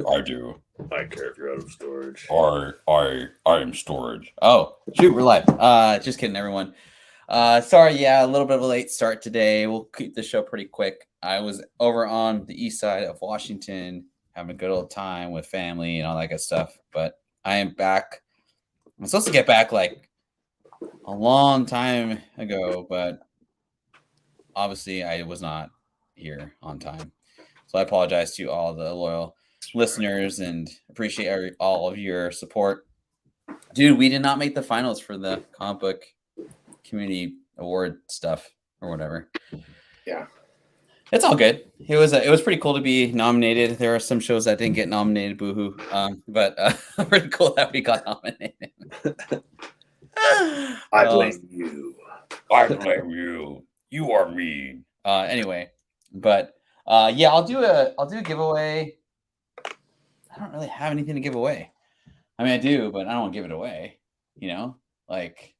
I do. I care if you're out of storage. I am storage. Oh, shoot, we're live. Just kidding, everyone. Sorry, yeah, a little bit of a late start today. We'll keep the show pretty quick. I was over on the east side of Washington having a good old time with family and all that good stuff. But I am back. I'm supposed to get back like a long time ago, but obviously I was not here on time. So I apologize to all the loyal listeners and appreciate all of your support. Dude, we did not make the finals for the comic book community award stuff or whatever. Yeah. It's all good. It was pretty cool to be nominated. There are some shows that didn't get nominated, boohoo. But pretty cool that we got nominated. I blame you. I blame you. You are mean. Anyway, but yeah, I'll do a giveaway. I don't really have anything to give away. I mean, I do, but I don't give it away. You know, like,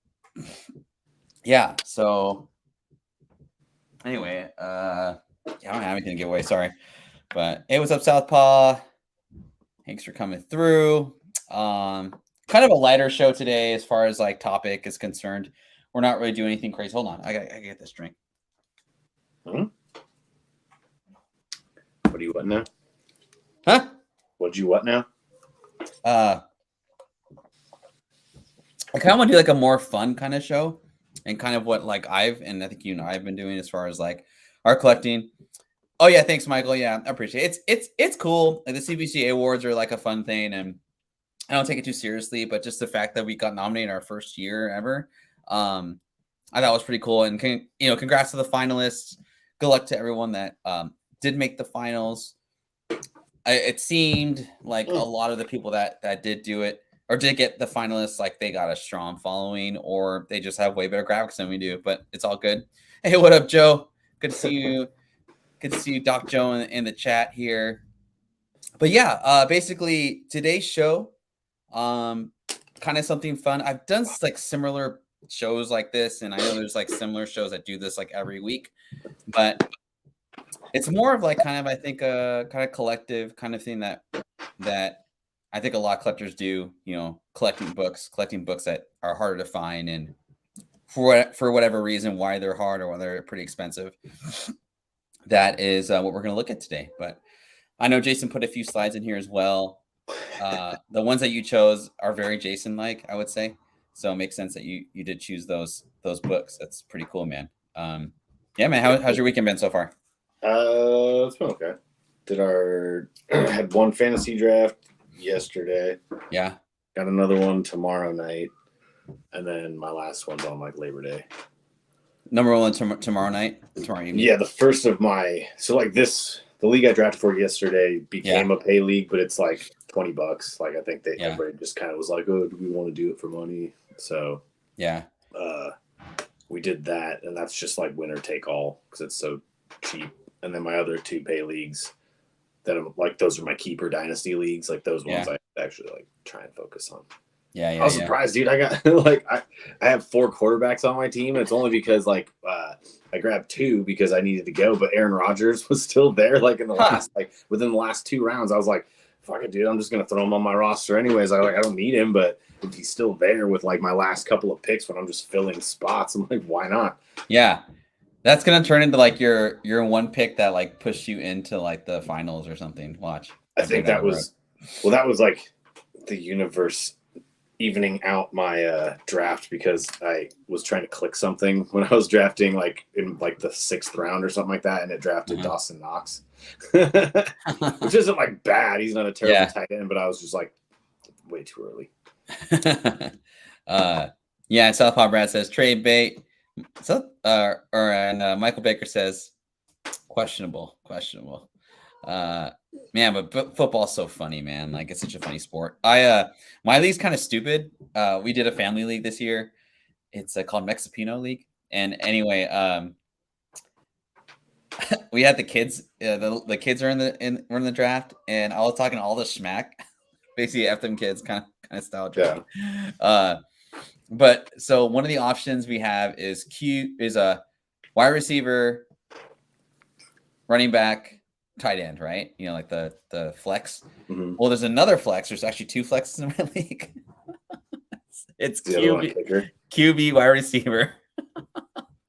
yeah. So anyway, yeah, I don't have anything to give away. Sorry, but hey, what's up, Southpaw? Thanks for coming through. Kind of a lighter show today as far as like topic is concerned. We're not really doing anything crazy. Hold on, I gotta get this drink. Hmm? What do you want now? Huh? What'd you what now? I kind of want to do like a more fun kind of show, and kind of what like I think you and I've been doing as far as like our collecting. Oh yeah, thanks, Michael. Yeah, I appreciate it. It's cool. Like the CBCA awards are like a fun thing, and I don't take it too seriously. But just the fact that we got nominated our first year ever, I thought was pretty cool. And congrats to the finalists. Good luck to everyone that did make the finals. It seemed like a lot of the people that did do it or did get the finalists, like they got a strong following, or they just have way better graphics than we do. But it's all good. Hey, what up, Joe? Good to see you. Good to see you, Doc Joe, in the chat here. But yeah, basically today's show, kind of something fun. I've done like similar shows like this, and I know there's like similar shows that do this like every week, but it's more of like kind of, I think, a kind of collective kind of thing that I think a lot of collectors do. Collecting books that are harder to find, and for whatever reason, why they're hard or why they're pretty expensive. That is what we're going to look at today. But I know Jason put a few slides in here as well. The ones that you chose are very Jason-like, I would say. So it makes sense that you did choose those books. That's pretty cool, man. Yeah, man. How's your weekend been so far? It's been okay. Had one fantasy draft yesterday. Yeah. Got another one tomorrow night, and then my last one's on like Labor Day. Number one tomorrow night, tomorrow evening. Yeah, the first of my the league I drafted for yesterday became a pay league, but it's like $20. Like I think everybody just kind of was like, "Oh, do we want to do it for money?" So yeah, we did that, and that's just like winner take all because it's so cheap. And then my other two pay leagues that I'm like, those are my keeper dynasty leagues. Like those ones I actually like try and focus on. Yeah. I was surprised, dude. I got I have 4 quarterbacks on my team. And it's only because like I grabbed 2 because I needed to go, but Aaron Rodgers was still there. Like in the last within the last 2 rounds, I was like, "Fuck it, dude. I'm just gonna throw him on my roster anyways." I don't need him, but if he's still there with like my last couple of picks when I'm just filling spots, I'm like, why not? Yeah, that's gonna turn into like your one pick that like pushed you into like the finals or something. Watch. I think that was like the universe evening out my draft because I was trying to click something when I was drafting like in like the 6th round or something like that, and it drafted Dawson Knox, which isn't like bad. He's not a terrible tight end, but I was just like way too early. Yeah. Southpaw Brad says trade bait. So, and Michael Baker says questionable. Man, but football's so funny, man. Like it's such a funny sport. My league's kind of stupid. We did a family league this year. It's called Mexipino League. And anyway, we had the kids. The kids are in the draft, and I was talking all the smack, basically F them kids kind of style draft. Yeah. But so one of the options we have is a wide receiver, running back, tight end, right? You know, like the flex. Mm-hmm. Well, there's another flex. There's actually 2 flexes in my league. It's The other one, a kicker. QB, wide receiver.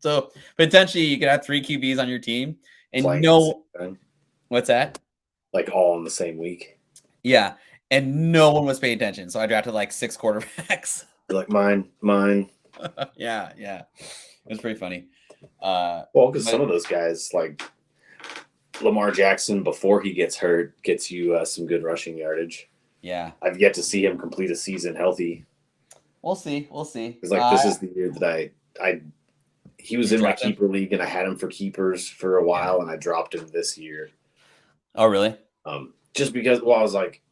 So potentially you could have 3 QBs on your team, and Playing what's that? Like all in the same week. Yeah, and no one was paying attention. So I drafted like 6 quarterbacks. You're like mine. Yeah. It was pretty funny. Well, because some of those guys, like Lamar Jackson, before he gets hurt, gets you some good rushing yardage. Yeah. I've yet to see him complete a season healthy. We'll see. Because like this is the year that he was in my keeper league, and I had him for keepers for a while, and I dropped him this year. Oh, really? Just because, well, I was like,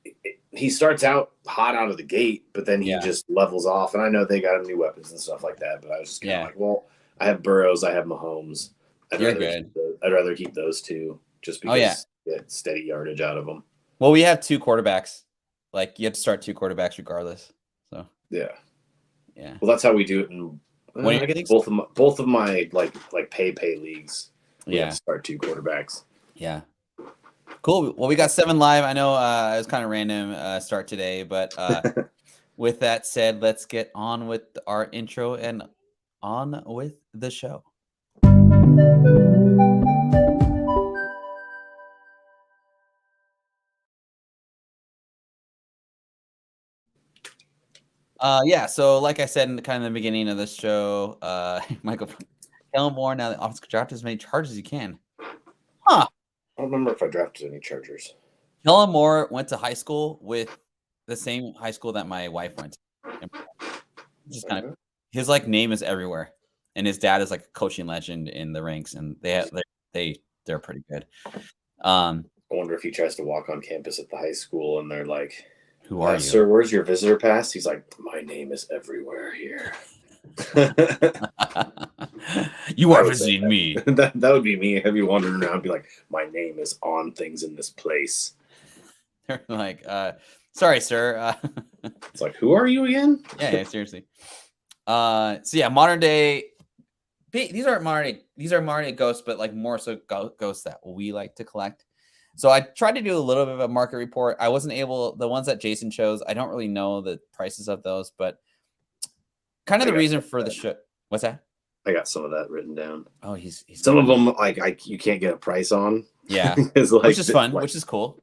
he starts out hot out of the gate, but then he just levels off. And I know they got him new weapons and stuff like that, but I was just kind of like, well, I have Burrows, I have Mahomes. I'd rather keep those two just because get steady yardage out of them. Well, we have 2 quarterbacks. Like, you have to start 2 quarterbacks regardless. So yeah. Well, that's how we do it in I guess both of my like pay leagues. We have to start 2 quarterbacks. Yeah. Cool. Well, we got 7 live. I know it was kind of random start today, but with that said, let's get on with our intro and on with the show. So like I said in the beginning of this show, Michael Kellen Moore, now the offensive draft as many charges as you can. Huh. I don't remember if I drafted any Chargers. Kellen Moore went to high school with the same high school that my wife went to. Just kind of his like name is everywhere, and his dad is like a coaching legend in the ranks, and they're pretty good. I wonder if he tries to walk on campus at the high school, and they're like, "Who are you, sir? Where's your visitor pass?" He's like, "My name is everywhere here." You are visiting me. That would be me. Have you wandering around, be like, "My name is on things in this place." They're like, sorry, sir. It's like, who are you again? Yeah, seriously. So yeah, modern day. These are modern day ghosts, but like more so ghosts that we like to collect. So I tried to do a little bit of a market report. I wasn't able. The ones that Jason chose, I don't really know the prices of those, but kind of the reason for the show. What's that? I got some of that written down. Oh, he's some of them like you can't get a price on. Yeah, like, which is fun, which is cool.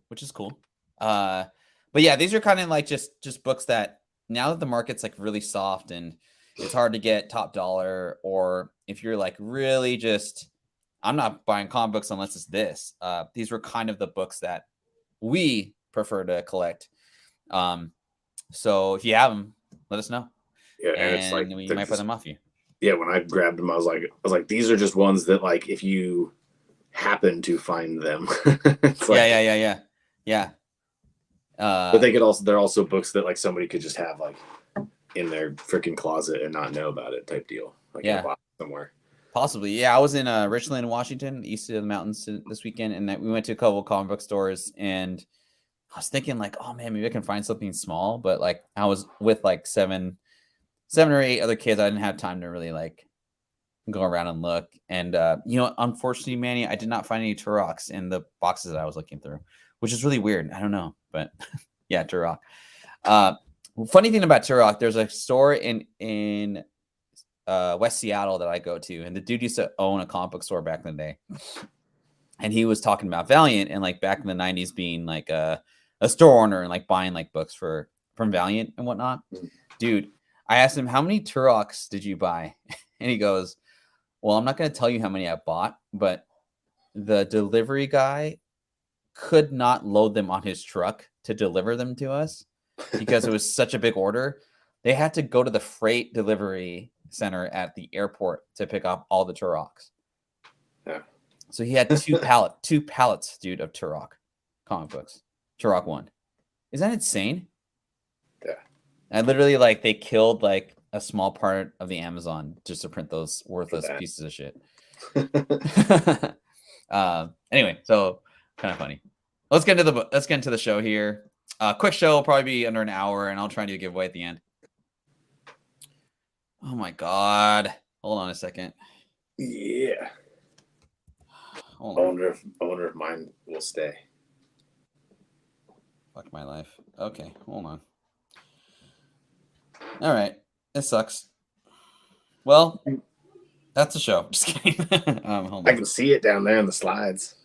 But yeah, these are kind of like just books that now that the market's like really soft and it's hard to get top dollar, or if you're like really just, I'm not buying comic books unless it's this. These were kind of the books that we prefer to collect. So if you have them, let us know. Yeah, and it's like we might put them off you. Yeah, when I grabbed them, I was like, these are just ones that like if you happen to find them. It's like, yeah. But they're also books that like somebody could just have like in their freaking closet and not know about it type deal. Like in a box somewhere. Possibly. Yeah, I was in Richland, Washington, east of the mountains this weekend, and we went to a couple of comic book stores, and I was thinking like, oh man, maybe I can find something small, but like I was with like seven or 8 other kids. I didn't have time to really like go around and look. And unfortunately, Manny, I did not find any Turoks in the boxes that I was looking through, which is really weird. I don't know, but yeah, Turok. Funny thing about Turok, there's a store in West Seattle that I go to, and the dude used to own a comic book store back in the day. And he was talking about Valiant and like back in the 90s being like a store owner and like buying like books from Valiant and whatnot. Dude, I asked him, how many Turoks did you buy? And he goes, well, I'm not going to tell you how many I bought, but the delivery guy could not load them on his truck to deliver them to us because it was such a big order. They had to go to the freight delivery center at the airport to pick up all the Turoks. Yeah. So he had 2 pallets, dude, of Turok comic books. Turok 1. Is that insane? Yeah. I literally like they killed like a small part of the Amazon just to print those worthless pieces of shit. Anyway, so kind of funny. Let's get into the show here. Quick show will probably be under an hour, and I'll try and do a giveaway at the end. Oh my god! Hold on a second. Yeah. Hold I on. wonder if mine will stay. Fuck my life. Okay, hold on. All right. It sucks. Well, that's a show. Just kidding. Hold I on. can see it down there in the slides.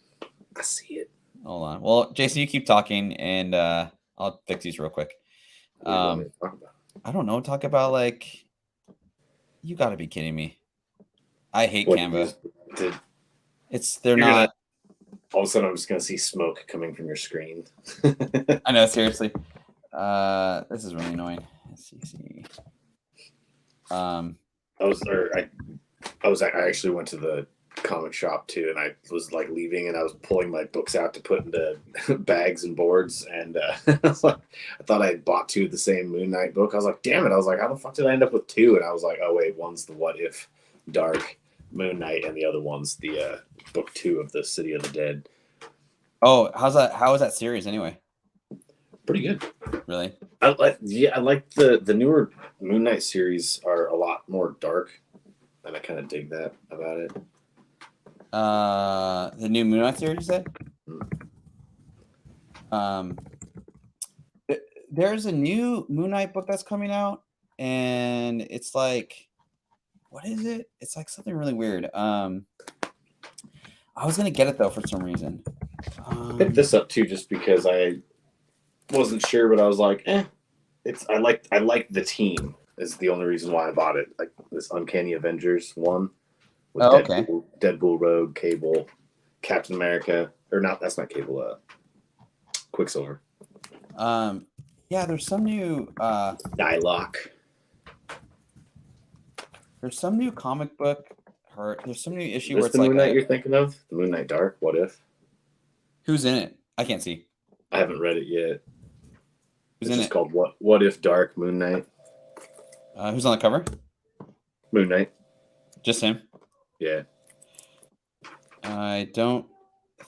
I see it. Hold on. Well, Jason, you keep talking, and I'll fix these real quick. What do you want me to talk about? I don't know. Talk about like. You got to be kidding me. I hate What Canva. They're you're not. All of a sudden, I'm just gonna see smoke coming from your screen. I know, seriously. This is really annoying. SCC. I actually went to the comic shop too, and I was like leaving, and I was pulling my books out to put into bags and boards, and I was like, I thought I had bought 2 of the same Moon Knight book. I was like, damn it! I was like, how the fuck did I end up with 2? And I was like, oh wait, one's the What If Dark Moon Knight, and the other one's the book 2 of the City of the Dead. Oh, how's that? How is that series anyway? Pretty good. Really? I like the newer Moon Knight series are a lot more dark, and I kind of dig that about it. The new Moon Knight series, you said? There's a new Moon Knight book that's coming out, and it's like, what is it? It's like something really weird. I was gonna get it though for some reason. Picked this up too just because I wasn't sure, but I was like, I like the team is the only reason why I bought it. Like this Uncanny Avengers one with Deadpool, Rogue, Cable, Captain America, or not? That's not Cable. Quicksilver. Yeah, there's some new Nylock. There's some new comic book. There's some new issue Is where it's the like Moon Knight you're thinking of? The Moon Knight Dark. What If? Who's in it? I can't see. I haven't read it yet. Who's it's in just it? called What If Dark Moon Knight. Who's on the cover? Moon Knight. Just him? Yeah. I don't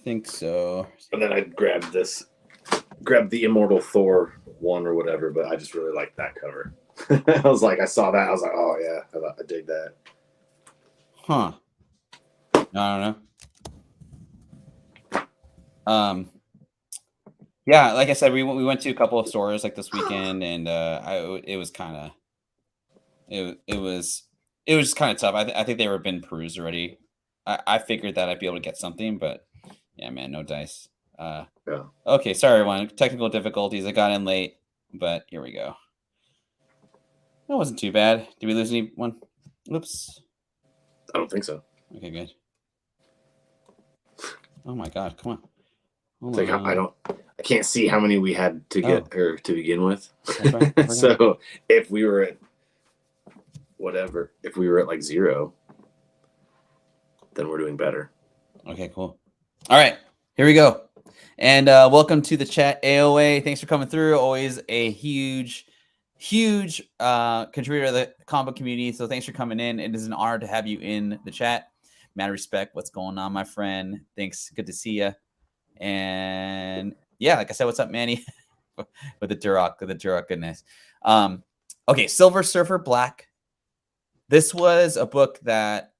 think so. And then I grabbed the Immortal Thor one or whatever, but I just really liked that cover. I was like, I saw that. I was like, oh yeah, I dig that. Huh. I don't know. Yeah, like I said, we went to a couple of stores like this weekend, and it was kind of it was kind of tough. I think they were been perused already. I figured that I'd be able to get something, but yeah, man, no dice. Yeah. Okay, sorry, everyone. Technical difficulties. I got in late, but here we go. That wasn't too bad. Did we lose anyone? Oops. I don't think so. Okay, good. Oh my God, come on. It's like I can't see how many we had to get or to begin with. Right. So if we were at if we were at like 0, then we're doing better. Okay, cool. All right, here we go. And welcome to the chat, AOA. Thanks for coming through. Always a huge contributor to the comic community. So thanks for coming in. It is an honor to have you in the chat. Mad respect. What's going on, my friend? Thanks. Good to see you. And yeah, like I said, what's up, Manny? with the Turok goodness. Okay, Silver Surfer Black. This was a book that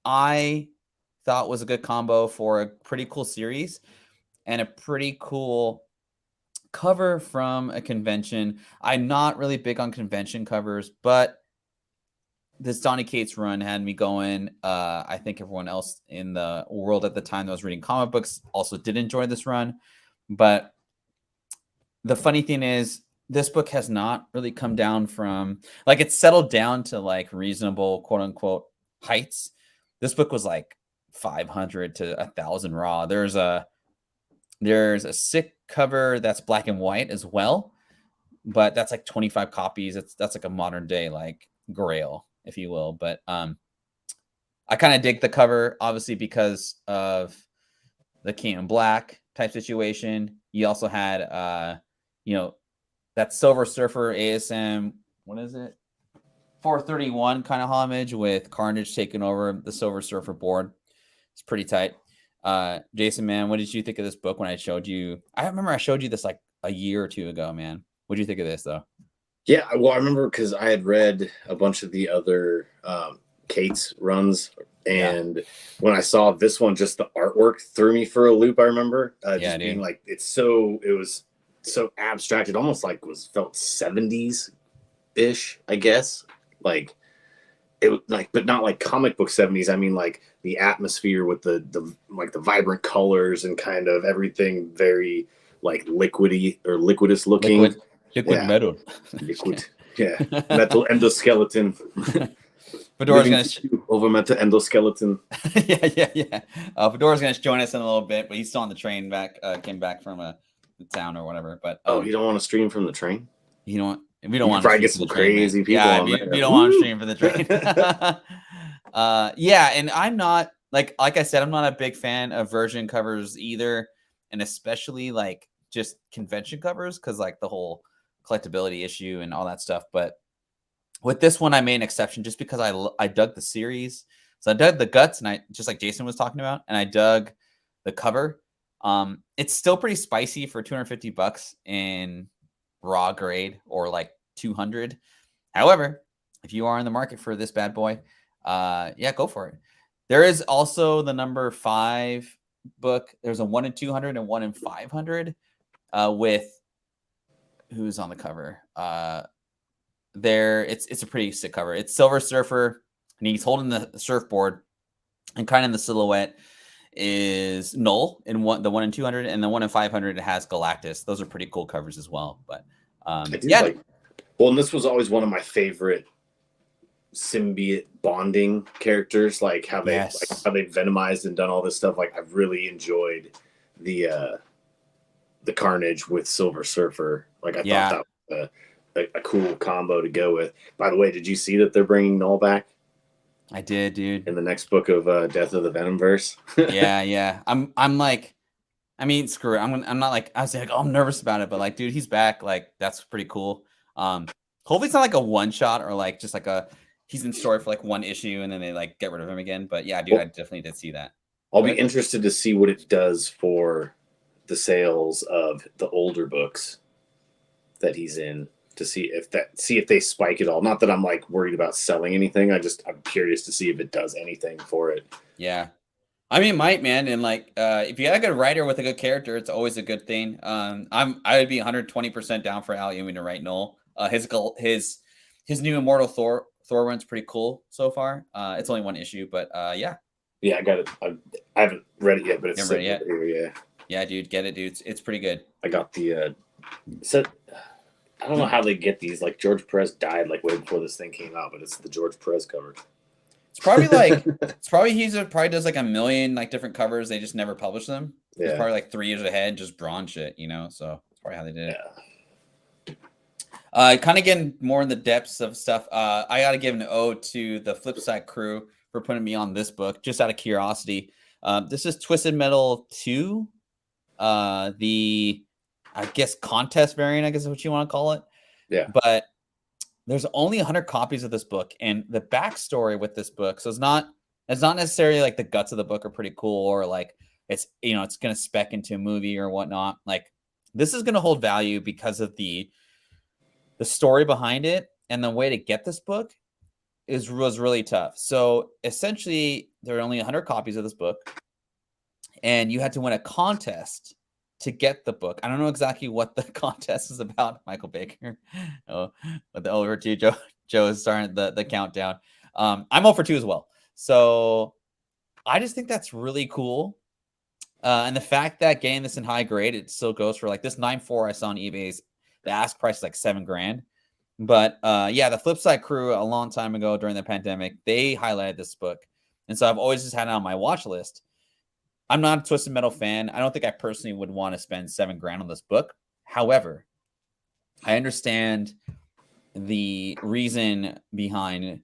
I thought was a good combo for a pretty cool series and a pretty cool cover from a convention. I'm not really big on convention covers, but this Donny Cates run had me going. I think everyone else in the world at the time that was reading comic books also did enjoy this run. But the funny thing is, this book has not really come down from, like, it's settled down to like reasonable, quote unquote, heights. This book was like 500 to 1,000 raw. There's a sick cover that's black and white as well, but that's like 25 copies. That's like a modern day like Grail, if you will. But I kind of dig the cover, obviously, because of the King in Black type situation. You also had that Silver Surfer ASM, what is it? 431 kind of homage with Carnage taking over the Silver Surfer board. It's pretty tight. Jason, man, what did you think of this book when I showed you? I remember I showed you this like a year or two ago, man. What do you think of this, though? Yeah, well, I remember because I had read a bunch of the other Cates runs And when I saw this one, just the artwork threw me for a loop. I remember just being dude. like, it was so abstract. It almost like felt 70s ish, I guess. Like it like, but not like comic book 70s. I mean, like the atmosphere with the like the vibrant colors and kind of everything very like liquidy or liquidous looking. Liquid metal. Liquid. Yeah. Metal endoskeleton. Fedora's Living gonna over metal endoskeleton. yeah. Fedora's gonna join us in a little bit, but he's still on the train back. Came back from the town or whatever. But you don't want to stream from the train? You know what? We don't You want to probably stream get for some the train, crazy man. people on there. We don't want to stream for the train. Yeah, and I'm not like I said, I'm not a big fan of version covers either, and especially like just convention covers because like the whole collectability issue and all that stuff. But with this one, I made an exception just because I dug the series. So I dug the guts, and I just like Jason was talking about, and I dug the cover. It's still pretty spicy for $250 in raw grade or like 200. However, if you are in the market for this bad boy, yeah, go for it. There is also the number 5 book. There's a 1 in 200 and 1 in 500 with who's on the cover. It's a pretty sick cover. It's Silver Surfer, and he's holding the surfboard, and kind of in the silhouette is Null in the 1 in 200, and the 1 in 500 it has Galactus. Those are pretty cool covers as well. But yeah. And this was always one of my favorite symbiote bonding characters, like how they venomized and done all this stuff. Like I've really enjoyed the Carnage with Silver Surfer. Like I thought that was a cool combo to go with. By the way, did you see that they're bringing Null back? I did, dude. In the next book of Death of the Venomverse. yeah. I'm like, I mean, screw it. I'm not like, I was like, oh, I'm nervous about it, but like, dude, he's back. Like, that's pretty cool. Hopefully it's not like a one shot or like just like he's in story for like one issue and then they like get rid of him again. But yeah, dude, I definitely did see that. I'll be interested to see what it does for the sales of the older books that he's in, to see if they spike at all. Not that I'm like worried about selling anything. I'm curious to see if it does anything for it. Yeah. I mean, it might, man. And like, if you got a good writer with a good character, it's always a good thing. I would be 120% down for Al Ewing to write Null. His new Immortal Thor run's pretty cool so far. It's only one issue, but yeah. Yeah, I got it. I haven't read it yet, but it's read it yet? Yeah. Yeah, dude, get it, dude. It's pretty good. I got the I don't know how they get these. Like George Perez died like way before this thing came out, but it's the George Perez cover. It's probably like he probably does like a million like different covers. They just never publish them. Yeah. He's probably like 3 years ahead, just drawing shit, you know. So that's probably how they did it. Kind of getting more in the depths of stuff. I got to give an ode to the Flipside crew for putting me on this book, just out of curiosity. This is Twisted Metal 2, the I guess contest variant, I guess is what you want to call it. Yeah. But there's only 100 copies of this book, and the backstory with this book, so it's not necessarily like the guts of the book are pretty cool, or like it's it's going to spec into a movie or whatnot. Like this is going to hold value because of the story behind it, and the way to get this book was really tough. So essentially, there are only 100 copies of this book, and you had to win a contest to get the book. I don't know exactly what the contest is about, Michael Baker. But over to you, Joe. Joe is starting the countdown. I'm 0 for 2 as well. So I just think that's really cool. And the fact that getting this in high grade, it still goes for like this 9.4 I saw on eBay's, the ask price is like $7,000. But yeah, the Flipside crew a long time ago during the pandemic, they highlighted this book. And so I've always just had it on my watch list. I'm not a Twisted Metal fan. I don't think I personally would want to spend $7,000 on this book. However, I understand the reason behind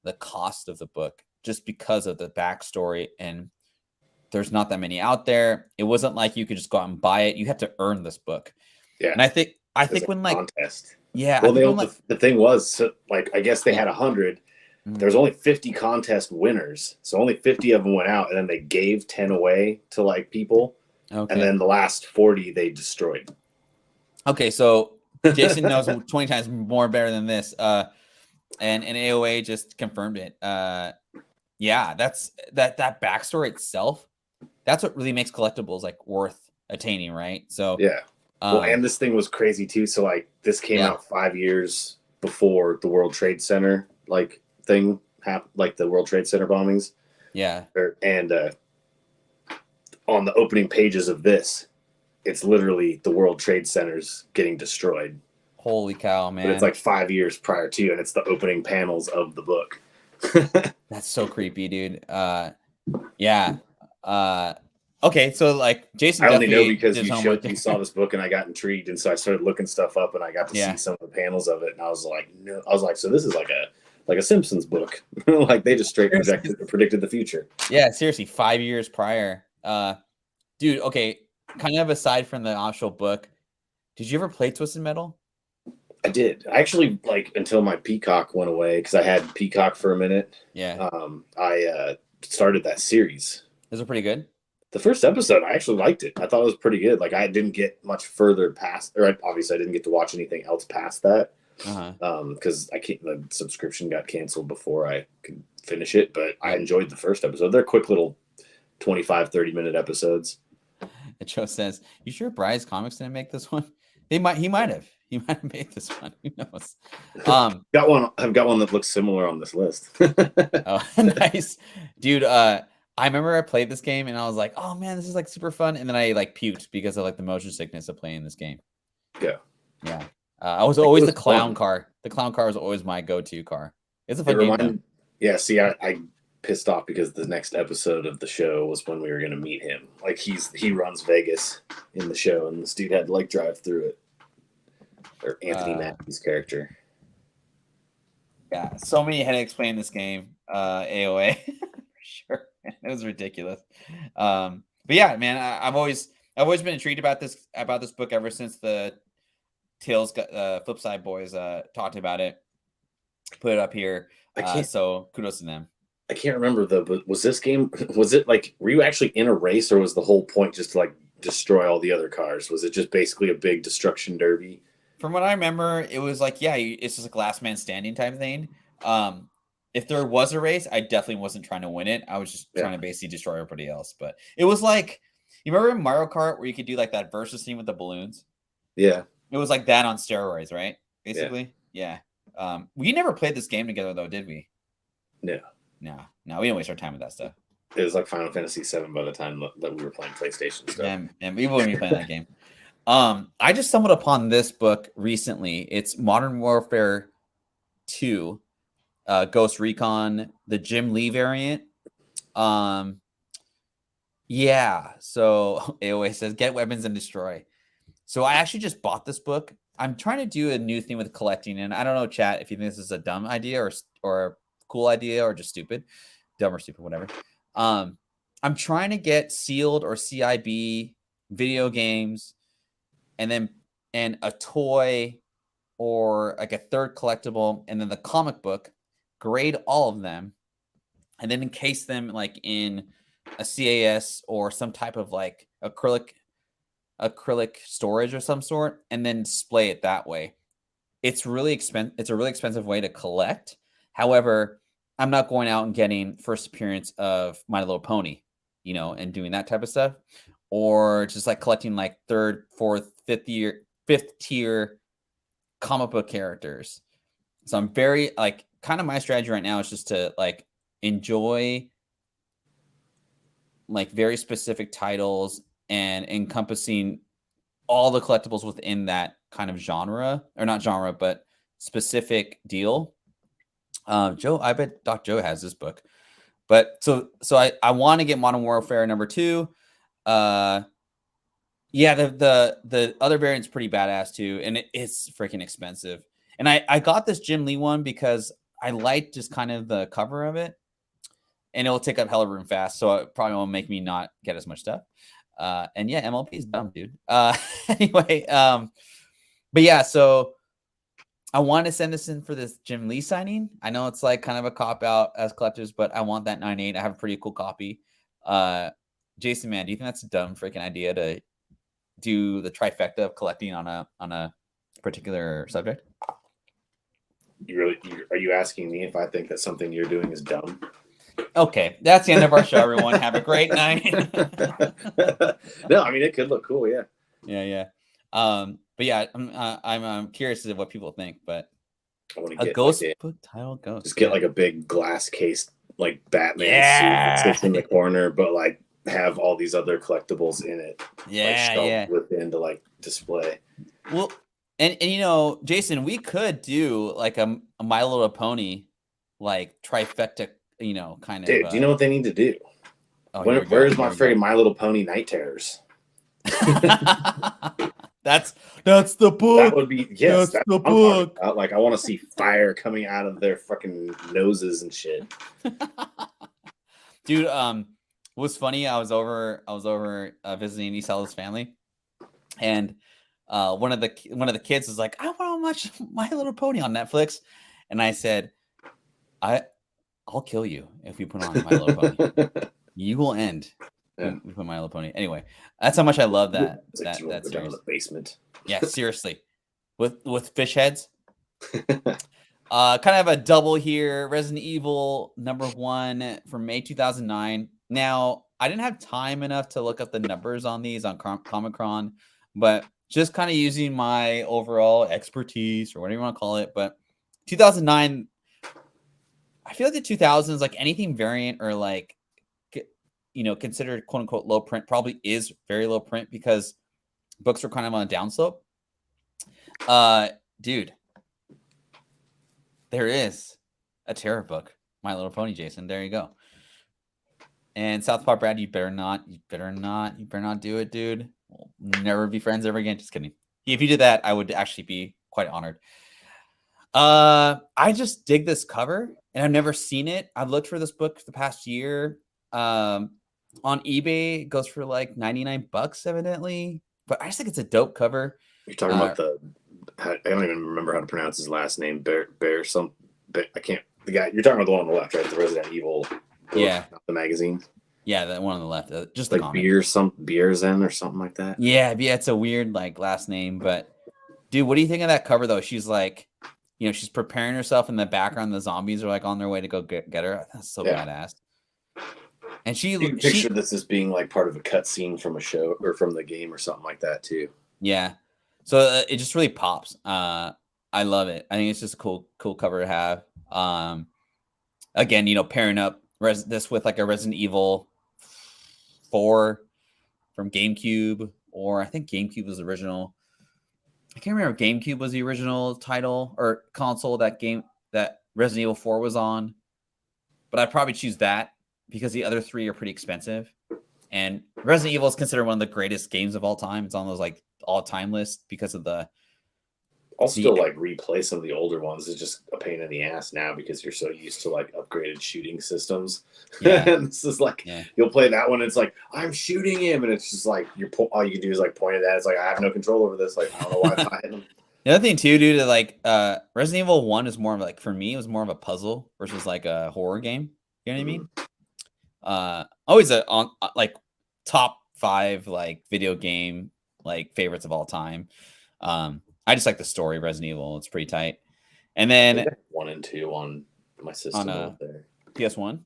the cost of the book just because of the backstory, and there's not that many out there. It wasn't like you could just go out and buy it. You have to earn this book. Yeah. And I think when like contest. Yeah. Well, the thing was, so, like, I guess they had 100. There's only 50 contest winners, so only 50 of them went out, and then they gave 10 away to like people, and then the last 40 they destroyed. Okay, so Jason knows 20 times more better than this, and AOA just confirmed it. Yeah, that's that backstory itself. That's what really makes collectibles like worth attaining, right? So, Yeah. Well, and this thing was crazy too. So like this came yeah, out 5 years before the World Trade Center like thing happened, like the World Trade Center bombings. yeah. And on the opening pages of this, it's literally the World Trade Centers getting destroyed. Holy cow, But it's man. like 5 years prior to, and it's the opening panels of the book. That's so creepy, dude. Yeah. Okay, so like Jason I only know definitely because did his homework you there. saw this book and I got intrigued, and so I started looking stuff up, and I got to see Yeah. some of the panels of it, and I was like, no, I was like, so this is like a Simpsons book, like they just straight predicted the future. Yeah, seriously, 5 years prior. Dude, okay, kind of aside from the actual book, did you ever play Twisted Metal? I did. I actually like until my Peacock went away because I had Peacock for a minute. Yeah. I started that series. Those are pretty good. The first episode, I actually liked it. I thought it was pretty good. Like I didn't get much further past, or obviously I didn't get to watch anything else past that because I can't. The subscription got canceled before I could finish it. But I enjoyed the first episode. They're quick little 25-30 minute episones. Joe says, "You sure Bry's Comics didn't make this one? He might have. He might have made this one. Who knows?" Got one. I've got one that looks similar on this list. Oh, nice, dude. I remember I played this game and I was like, "Oh man, this is like super fun," and then I like puked because of like the motion sickness of playing this game. Yeah. Yeah. I was always the clown car. The clown car was always my go-to car. It's a fun game. Yeah. See, I pissed off because the next episode of the show was when we were going to meet him. Like he runs Vegas in the show, and this dude had to like drive through it. Or Anthony Mackie's character. Yeah, so many headaches playing this game. AOA for sure. It was ridiculous. But yeah, man, I've always been intrigued about this book ever since the Tales Flipside boys talked about it. Put it up here. So kudos to them. I can't remember but was this game, was it like, were you actually in a race, or was the whole point just to like destroy all the other cars? Was it just basically a big destruction derby? From what I remember, it was like, yeah, it's just a last man standing type thing. If there was a race, I definitely wasn't trying to win it. I was just trying to basically destroy everybody else. But it was like, you remember in Mario Kart where you could do like that versus scene with the balloons? Yeah. It was like that on steroids, right? Basically. Yeah. We never played this game together though, did we? No. No, we didn't waste our time with that stuff. It was like Final Fantasy VII by the time that we were playing PlayStation stuff. And we wouldn't be playing that game. I just stumbled upon this book recently. It's Modern Warfare 2, Ghost Recon, the Jim Lee variant. Yeah. So AOA says, "Get weapons and destroy." So I actually just bought this book. I'm trying to do a new thing with collecting, and I don't know, chat, if you think this is a dumb idea or a cool idea or just stupid, dumb or stupid, whatever. I'm trying to get sealed or CIB video games, and a toy or like a third collectible, and then the comic book, grade all of them, and then encase them like in a CAS or some type of like acrylic storage of some sort, and then display it that way. It's really expensive. It's a really expensive way to collect. However, I'm not going out and getting first appearance of My Little Pony, and doing that type of stuff, or just like collecting like third, fourth, fifth tier comic book characters. So I'm very like, kind of my strategy right now is just to like enjoy like very specific titles and encompassing all the collectibles within that kind of genre, or not genre, but specific deal. Joe, I bet Doc Joe has this book, but so I want to get Modern Warfare number 2. Yeah, the other variant's pretty badass too, and it's freaking expensive. And I got this Jim Lee one because I liked just kind of the cover of it, and it'll take up hella room fast, so it probably won't make me not get as much stuff. And yeah, MLP is dumb, dude. Anyway, but yeah, so I want to send this in for this Jim Lee signing. I know it's like kind of a cop out as collectors, but I want that 9.8. I have a pretty cool copy. Jason, man, do you think that's a dumb freaking idea to do the trifecta of collecting on a particular subject? Are you asking me if I think that something you're doing is dumb? Okay, that's the end of our show, everyone. Have a great night. No, I mean it could look cool, yeah. Yeah. But yeah, I'm curious as to what people think. But I want to a get like ghost book title ghost. just get like a big glass case like Batman suit that Yeah. sits in the corner, but like have all these other collectibles in it, like shelved within to like display. Well, and you know, Jason, we could do like a My Little Pony, like trifecta, you know, kind of. Dude, do you know what they need to do? Oh, Where's my freaking My Little Pony Night Terrors? That's the book. That would be that's the book. Like I want to see fire coming out of their fucking noses and shit. Dude, what's funny? I was over visiting Isalla's family, and one of the kids was like, "I want to watch My Little Pony on Netflix," and I said, "I'll kill you if you put on My Little Pony. You will end." Yeah. We put My Little Pony. Anyway, that's how much I love that. That's down in the basement. Yeah, seriously, with fish heads. Kind of a double here. Resident Evil #1 from May 2009. Now, I didn't have time enough to look up the numbers on these on Comic-Con, but just kind of using my overall expertise or whatever you want to call it. But 2009, I feel like the 2000s, like anything variant or like, you know, considered quote unquote low print probably is very low print because books are kind of on a downslope. Dude, there is a terror book, My Little Pony, Jason. There you go. And Southpaw Brad, you better not do it, dude. We'll never be friends ever again. Just kidding. If you did that, I would actually be quite honored. I just dig this cover, and I've never seen it. I've looked for this book for the past year. On eBay, it goes for like $99, evidently. But I just think it's a dope cover. You're talking about I don't even remember how to pronounce his last name. I can't. The guy you're talking about, the one on the left, right? The Resident Evil. Book, not the magazine. Yeah, that one on the left. Just like the Beerzen or something like that. Yeah, it's a weird like last name, but dude, what do you think of that cover though? She's like, you know, she's preparing herself in the background. The zombies are like on their way to go get her. That's so badass. And you picture this as being like part of a cutscene from a show or from the game or something like that too. Yeah. So it just really pops. I love it. I think it's just a cool cover to have. Again, you know, pairing up this with like a Resident Evil 4 from GameCube, or I think GameCube was the original. I can't remember if GameCube was the original title or console that Resident Evil 4 was on, but I'd probably choose that because the other three are pretty expensive. And Resident Evil is considered one of the greatest games of all time. It's on those like all-time list because of I'll still like replay some of the older ones. It's just a pain in the ass now because you're so used to like upgraded shooting systems. Yeah. And this is like you'll play that one. And it's like I'm shooting him, and it's just like all you can do is like point at that. It's like I have no control over this. Like I don't know why I'm not hitting him. The other thing too, dude, like Resident Evil 1 is more of like, for me, it was more of a puzzle versus like a horror game. You know what I mean? Always on like top 5 like video game like favorites of all time. I just like the story of Resident Evil. It's pretty tight. And then 1 and 2 on my system over there. PS1?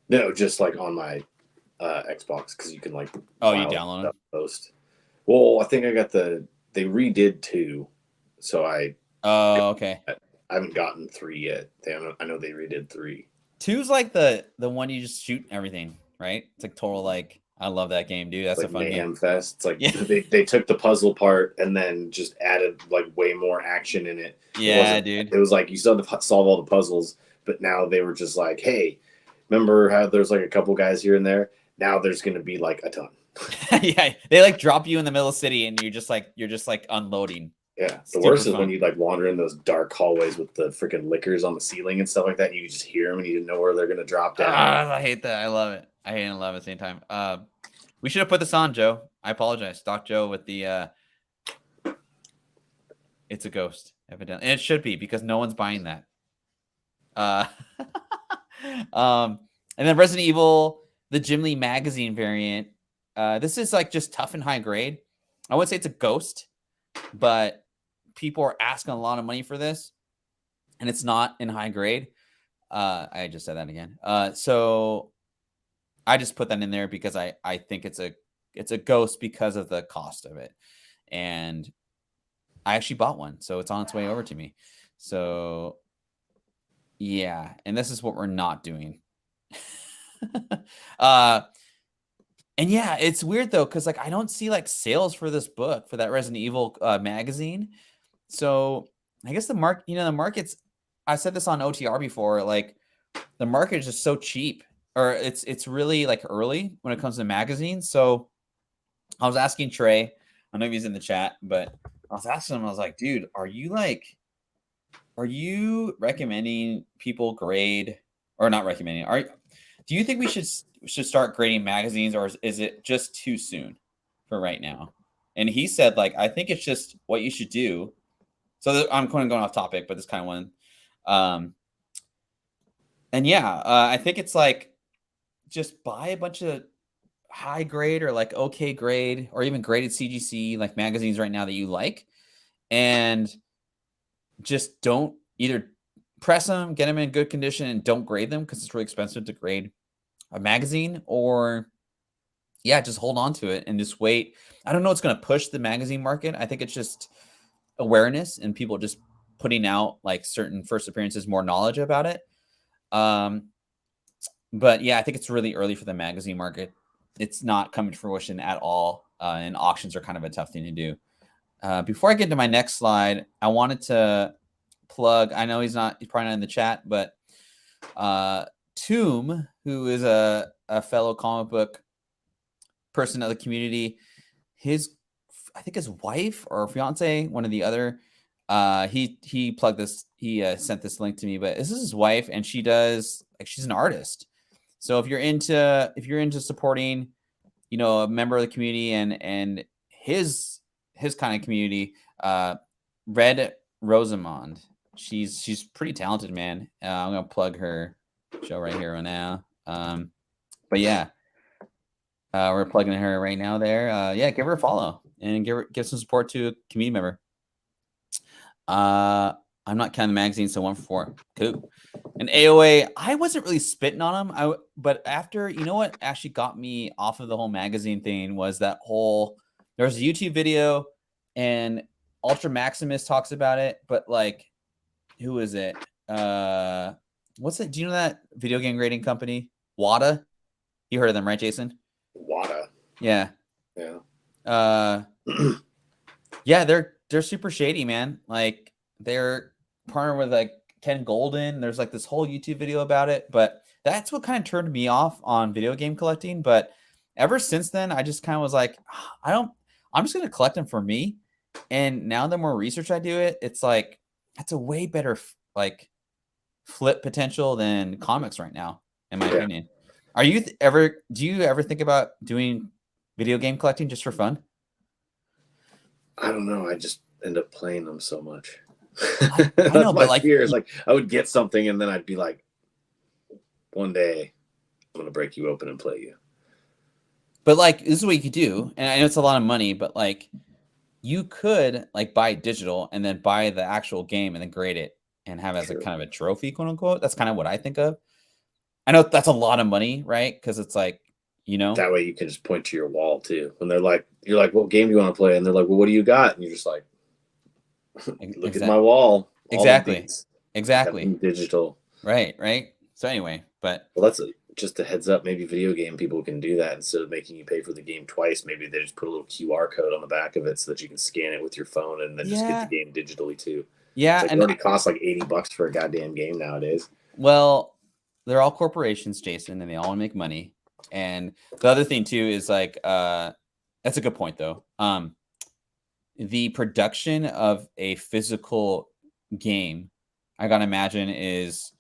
No, just like on my Xbox, because you can like you download it? Post. Well, I think I got they redid 2, so okay. I haven't gotten 3 yet. I know they redid 3. 2's like the one you just shoot everything, right? It's like total like, I love that game, dude. That's like a fun game. Fest. It's like they took the puzzle part and then just added like way more action in it. Yeah, dude. It was like you still have to solve all the puzzles, but now they were just like, hey, remember how there's like a couple guys here and there? Now there's going to be like a ton. Yeah, they like drop you in the middle of the city and you're just like unloading. Yeah, the worst is when you like wander in those dark hallways with the freaking lickers on the ceiling and stuff like that. And you just hear them and you didn't know where they're going to drop down. I hate that. I love it. I hate and love it at the same time. We should have put this on, Joe. I apologize. Doc Joe with the it's a ghost, evidently. And it should be because no one's buying that. And then Resident Evil, the Jim Lee magazine variant. This is like just tough and high grade. I wouldn't say it's a ghost, but people are asking a lot of money for this, and it's not in high grade. I just said that again. So I just put that in there because I think it's a ghost because of the cost of it. And I actually bought one, so it's on its way over to me. So yeah, and this is what we're not doing. And yeah, it's weird though, because like I don't see like sales for this book for that Resident Evil magazine. So I guess the market's. I said this on OTR before. Like the market is just so cheap, or it's really like early when it comes to magazines. So I was asking Trey. I don't know if he's in the chat, but I was asking him. I was like, dude, are you recommending people grade or not recommending? Do you think we should start grading magazines, or is it just too soon for right now? And he said, like, I think it's just what you should do. So I'm kind of going off topic, but this kind of one. And yeah, I think it's like just buy a bunch of high grade or like okay grade or even graded CGC like magazines right now that you like, and just don't either press them, get them in good condition, and don't grade them because it's really expensive to grade a magazine, or yeah, just hold on to it and just wait. I don't know what's going to push the magazine market. I think it's just awareness and people just putting out like certain first appearances, more knowledge about it. But yeah, I think it's really early for the magazine market. It's not coming to fruition at all, and auctions are kind of a tough thing to do. Before I get to my next slide, I wanted to plug. I know he's probably not in the chat, but Tomb, who is a fellow comic book person of the community, I think his wife or fiance, one of the other, he plugged this. He sent this link to me, but this is his wife, and she's an artist. So if you're into supporting, a member of the community and his kind of community, Red Rosamond, she's pretty talented, man. I'm gonna plug her show right here right now. But yeah, we're plugging her right now there. Yeah, give her a follow and give some support to a community member. I'm not counting the magazine, so 1 for 4. Cool. And AOA, I wasn't really spitting on him. But after, what actually got me off of the whole magazine thing was there was a YouTube video and Ultra Maximus talks about it, but like, who is it? What's it? Do you know that video game grading company? WADA? You heard of them, right, Jason? WADA. Yeah. Yeah. Yeah, they're super shady, man. Like they're partnered with like Ken Golden. There's like this whole YouTube video about it, but that's what kind of turned me off on video game collecting. But ever since then, I just kind of was like, I'm just going to collect them for me. And now the more research I do it's like, that's a way better like flip potential than comics right now, in my opinion. Do you ever think about doing video game collecting just for fun? I don't know. I just end up playing them so much. I know, but like, fear is like I would get something and then I'd be like, one day I'm gonna break you open and play you. But like, this is what you could do, and I know it's a lot of money, but like, you could like buy digital and then buy the actual game and then grade it and have it as a kind of a trophy, quote unquote. That's kind of what I think of. I know that's a lot of money, right? Because it's like, that way you can just point to your wall too. When you're like, what game do you want to play? And they're like, well, what do you got? And you're just like, look at my wall. Exactly. Digital. Right. So anyway, but that's just a heads up. Maybe video game people can do that instead of making you pay for the game twice. Maybe they just put a little QR code on the back of it so that you can scan it with your phone and then just get the game digitally too. Yeah, it already costs like $80 for a goddamn game nowadays. Well, they're all corporations, Jason, and they all want to make money. And the other thing too is like, that's a good point though. The production of a physical game, I gotta imagine, is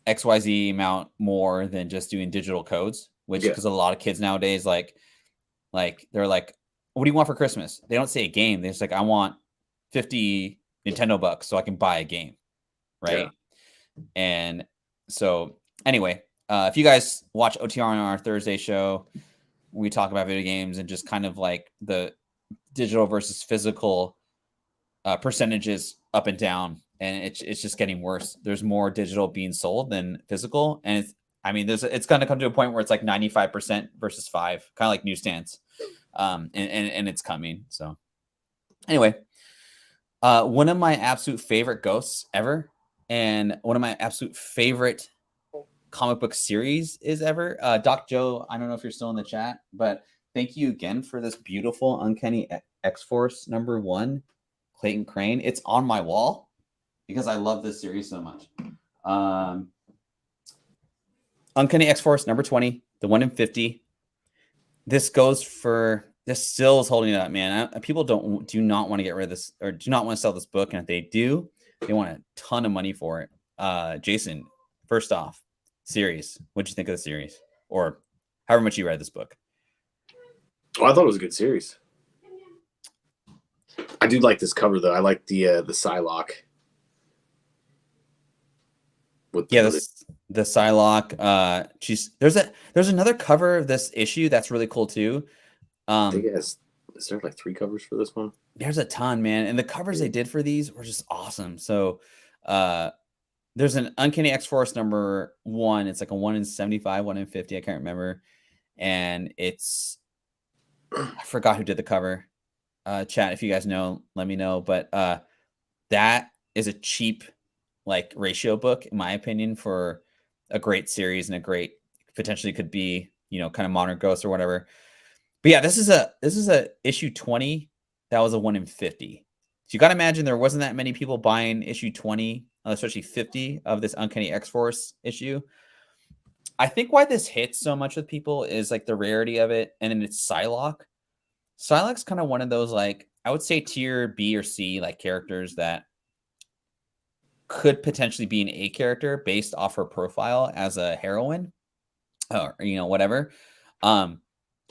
XYZ amount more than just doing digital codes, which because a lot of kids nowadays, like they're like, what do you want for Christmas? They don't say a game. They're just like, I want 50 Nintendo bucks so I can buy a game. Right. Yeah. And so anyway, if you guys watch OTR on our Thursday show, we talk about video games and just kind of like the digital versus physical percentages up and down. and it's just getting worse. There's more digital being sold than physical, and it's going to come to a point where it's like 95% versus 5, kind of like newsstands, and it's coming. So anyway, one of my absolute favorite ghosts ever, and one of my absolute favorite comic book series is ever. Doc Joe, I don't know if you're still in the chat, but thank you again for this beautiful Uncanny X-Force #1, Clayton Crane. It's on my wall because I love this series so much. Uncanny X-Force #20, the 1 in 50. This still is holding up, man. People do not want to get rid of this, or do not want to sell this book, and if they do, they want a ton of money for it. Jason, first off, series. What'd you think of the series, or however much you read this book? Oh, I thought it was a good series. I do like this cover though. I like the Psylocke. The Psylocke. There's another cover of this issue that's really cool too. I think is there like 3 covers for this one? There's a ton, man, and the covers they did for these were just awesome. So, there's an Uncanny X-Force #1. It's like a 1 in 75, 1 in 50. I can't remember, and I forgot who did the cover. Chat, if you guys know, let me know. But that is a cheap like ratio book, in my opinion, for a great series and a great potentially could be, kind of modern ghost or whatever. But yeah, this is a issue 20 that was a 1 in 50. So you got to imagine there wasn't that many people buying issue 20, especially 50 of this Uncanny X-Force issue. I think why this hits so much with people is like the rarity of it, and then it's Psylocke. Psylocke's kind of one of those, like, I would say tier B or C, like characters that could potentially be an A character based off her profile as a heroine, or whatever.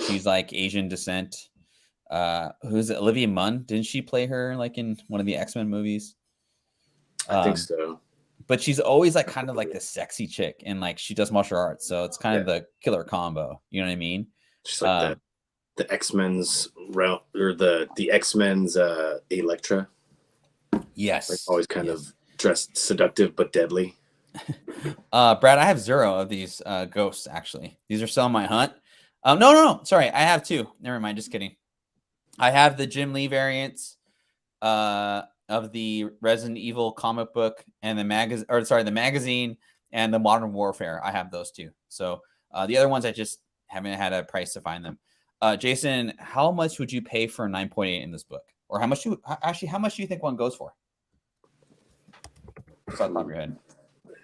She's like Asian descent. Who's it? Olivia Munn? Didn't she play her like in one of the X-Men movies? I think so. But she's always like kind of like the sexy chick, and like she does martial arts, so it's kind of the killer combo. You know what I mean? She's like the X-Men's realm, or the X-Men's Elektra. Yes, like always kind of dressed seductive but deadly. Brad, I have 0 of these ghosts. Actually, these are still on my hunt. No. Sorry, I have 2. Never mind. Just kidding. I have the Jim Lee variants of the Resident Evil comic book and the magazine and the Modern Warfare. I have those 2. So the other ones I just haven't had a price to find them. Jason, how much would you pay for a 9.8 in this book, or how much do you think one goes for? Off the top of your head.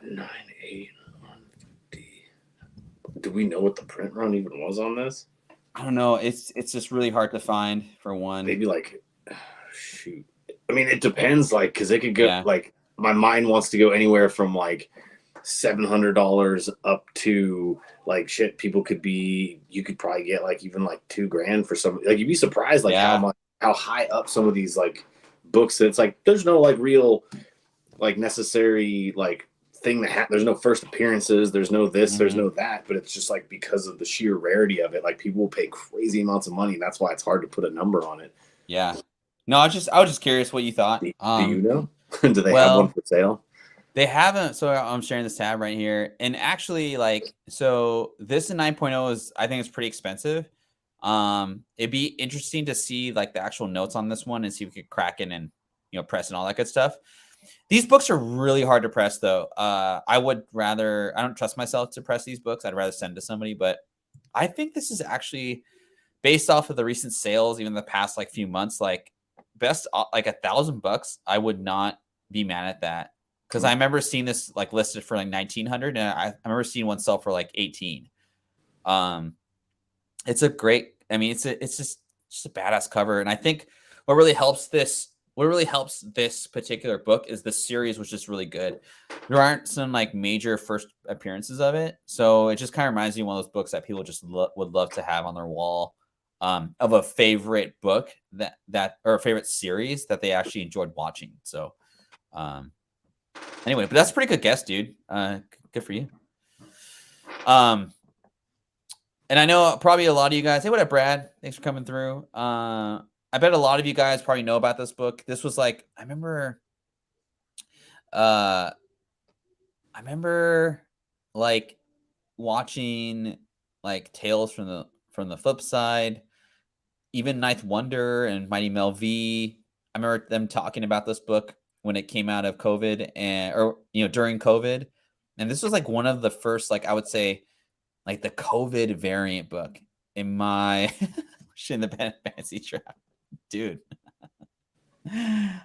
9.8. Do we know what the print run even was on this? I don't know. It's just really hard to find for one. Maybe like, shoot. I mean, it depends. Like, because it could go like, my mind wants to go anywhere from like $700 up to like shit. You could probably get like even like $2,000 for some. Like, you'd be surprised like how high up some of these like books. It's like there's no like real like necessary like thing that there's no first appearances, there's no this, there's no that, but it's just like because of the sheer rarity of it, like people will pay crazy amounts of money, and that's why it's hard to put a number on it. Yeah, no, I was just curious what you thought. Do you know? Do they have one for sale? They haven't. So I'm sharing this tab right here, and actually, like, so this in 9.0 is, I think it's pretty expensive. It'd be interesting to see like the actual notes on this one and see if we could crack it and press and all that good stuff. These books are really hard to press, though. I don't trust myself to press these books. I'd rather send to somebody, but I think this is actually based off of the recent sales, even the past like few months, like best, like $1,000. I would not be mad at that, because I remember seeing this like listed for like 1,900, and I remember seeing one sell for like 18. It's a great, it's just a badass cover. And I think what really helps this particular book is the series was just really good. There aren't some like major first appearances of it, so it just kind of reminds me of one of those books that people just would love to have on their wall, of a favorite book that or a favorite series that they actually enjoyed watching. So anyway, but that's a pretty good guess, dude. Good for you. And I know probably a lot of you guys, hey, what up, Brad? Thanks for coming through. I bet a lot of you guys probably know about this book. This was like, I remember I remember like watching like Tales from the Flip Side, even Ninth Wonder and Mighty Mel V. I remember them talking about this book when it came out of COVID or during COVID. And this was like one of the first, like I would say, like the COVID variant book in my shit in the fantasy trap. Dude.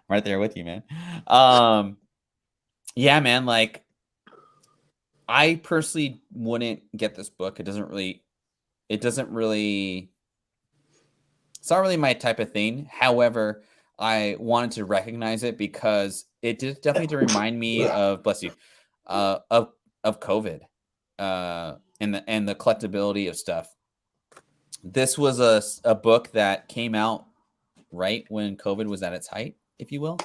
Right there with you, man. Yeah, man, like I personally wouldn't get this book. It doesn't really it's not really my type of thing. However, I wanted to recognize it because it did definitely to remind me of, bless you, of COVID, and the collectability of stuff. This was a book that came out right when COVID was at its height, if you will,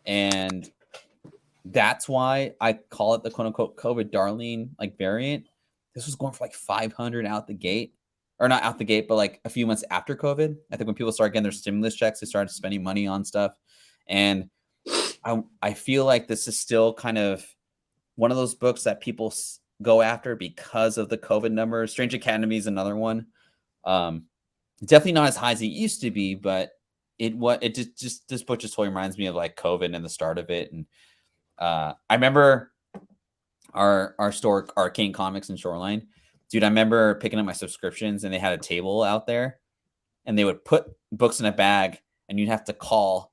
and that's why I call it the quote unquote COVID darling like variant. This was going for like 500 out the gate, or not out the gate, but like a few months after COVID. I think when people started getting their stimulus checks, they started spending money on stuff. And I feel like this is still kind of one of those books that people go after because of the COVID numbers. Strange Academy is another one. Definitely not as high as it used to be, but it just this book just totally reminds me of like COVID and the start of it. And I remember our store, Arcane Comics in Shoreline. Dude, I remember picking up my subscriptions and they had a table out there and they would put books in a bag and you'd have to call,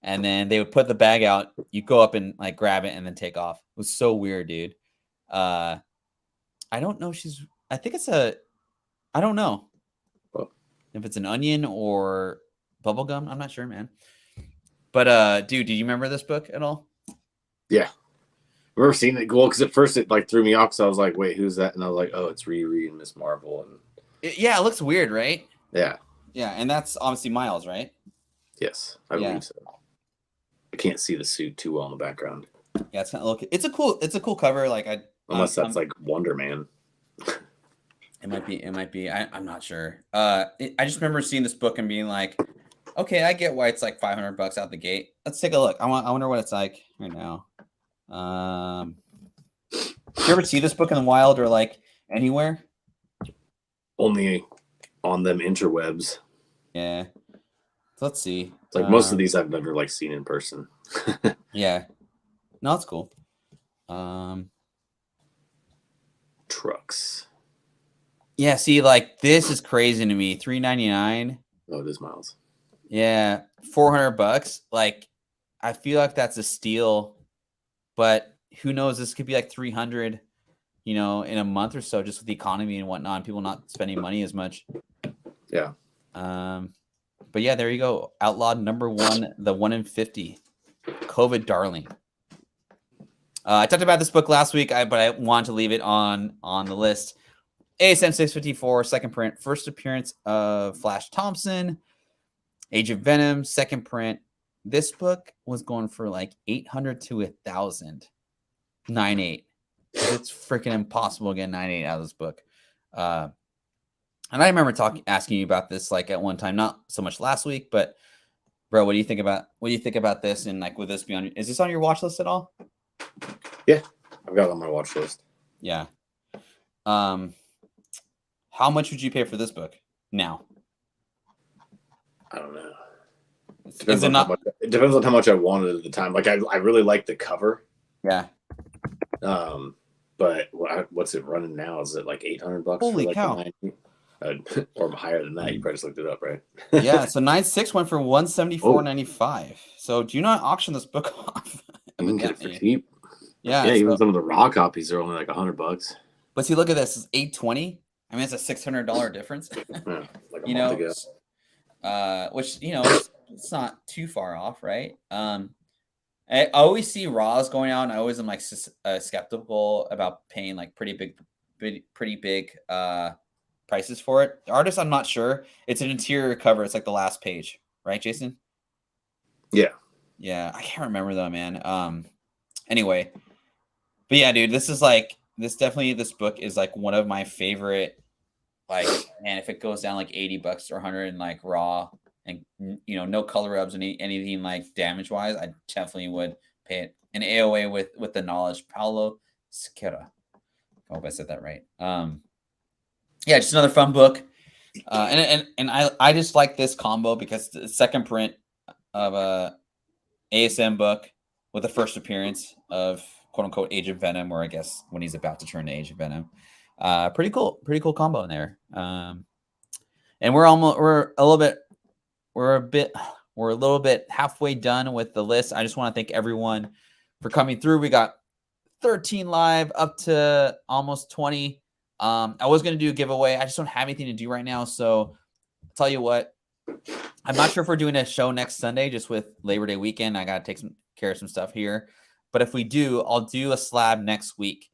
and then they would put the bag out. You go up and like grab it and then take off. It was so weird, dude. I don't know. I think I don't know if it's an onion or bubblegum. I'm not sure, man. But dude, do you remember this book at all? Yeah. I've never seen it. Well, because at first it like threw me off. So I was like, "Wait, who's that?" And I was like, "Oh, it's Riri and Miss Marvel." And yeah, it looks weird, right? Yeah. Yeah, and that's obviously Miles, right? Yes, I believe so. I can't see the suit too well in the background. Yeah, it's kind of it's a cool cover. Like unless that's like Wonder Man. It might be. I'm not sure. I just remember seeing this book and being like, okay, I get why it's like $500 out the gate. Let's take a look. I wonder what it's like right now. You ever see this book in the wild or like anywhere? Only on them interwebs. Yeah. So let's see. It's like most of these I've never like seen in person. Yeah. No, it's cool. Trucks. Yeah, see, like this is crazy to me. $3.99. Oh, it is Miles. Yeah, $400. Like, I feel like that's a steal, but who knows? This could be like 300, in a month or so, just with the economy and whatnot, and people not spending money as much. Yeah. But yeah, there you go. Outlawed #1, the 1 in 50, COVID darling. I talked about this book last week, but I wanted to leave it on the list. ASM 654, second print, first appearance of Flash Thompson, Age of Venom, second print. This book was going for like 800 to 1,000. 9.8. It's freaking impossible to get 9.8 out of this book. And I remember asking you about this like at one time, not so much last week, but bro, what do you think about this? And like, would this be is this on your watch list at all? Yeah, I've got it on my watch list. Yeah. How much would you pay for this book now? I don't know. It depends on how much I wanted at the time. Like I really like the cover. Yeah. But what's it running now? Is it like $800? Holy for like cow! Or higher than that? You probably just looked it up, right? Yeah. So 9.6 went for $174.95. So do you not auction this book off? You can get it for cheap. Yeah. Yeah. Even some of the raw copies are only like $100. But see, look at this. It's $820. I mean, it's a $600 difference. Yeah, like a month ago. Which it's not too far off, right? I always see Raws going out, and I always am like skeptical about paying like pretty big prices for it. The artist, I'm not sure. It's an interior cover. It's like the last page, right, Jason? Yeah. Yeah, I can't remember though, man. Anyway, but yeah, dude, this book is like one of my favorite. Like, man, if it goes down like $80 or 100 and like raw and no color rubs and anything like damage wise, I definitely would pay it. and AOA with the knowledge. Paulo Siqueira. I hope I said that right. Yeah, just another fun book. And I just like this combo because the second print of a ASM book with the first appearance of quote unquote Age of Venom, or I guess when he's about to turn to Age of Venom. Pretty cool combo in there. And we're a little bit halfway done with the list. I just want to thank everyone for coming through. We got 13 live up to almost 20. I was going to do a giveaway. I just don't have anything to do right now. So I'll tell you what, I'm not sure if we're doing a show next Sunday, just with Labor Day weekend. I got to take care of some stuff here. But if we do, I'll do a slab next week.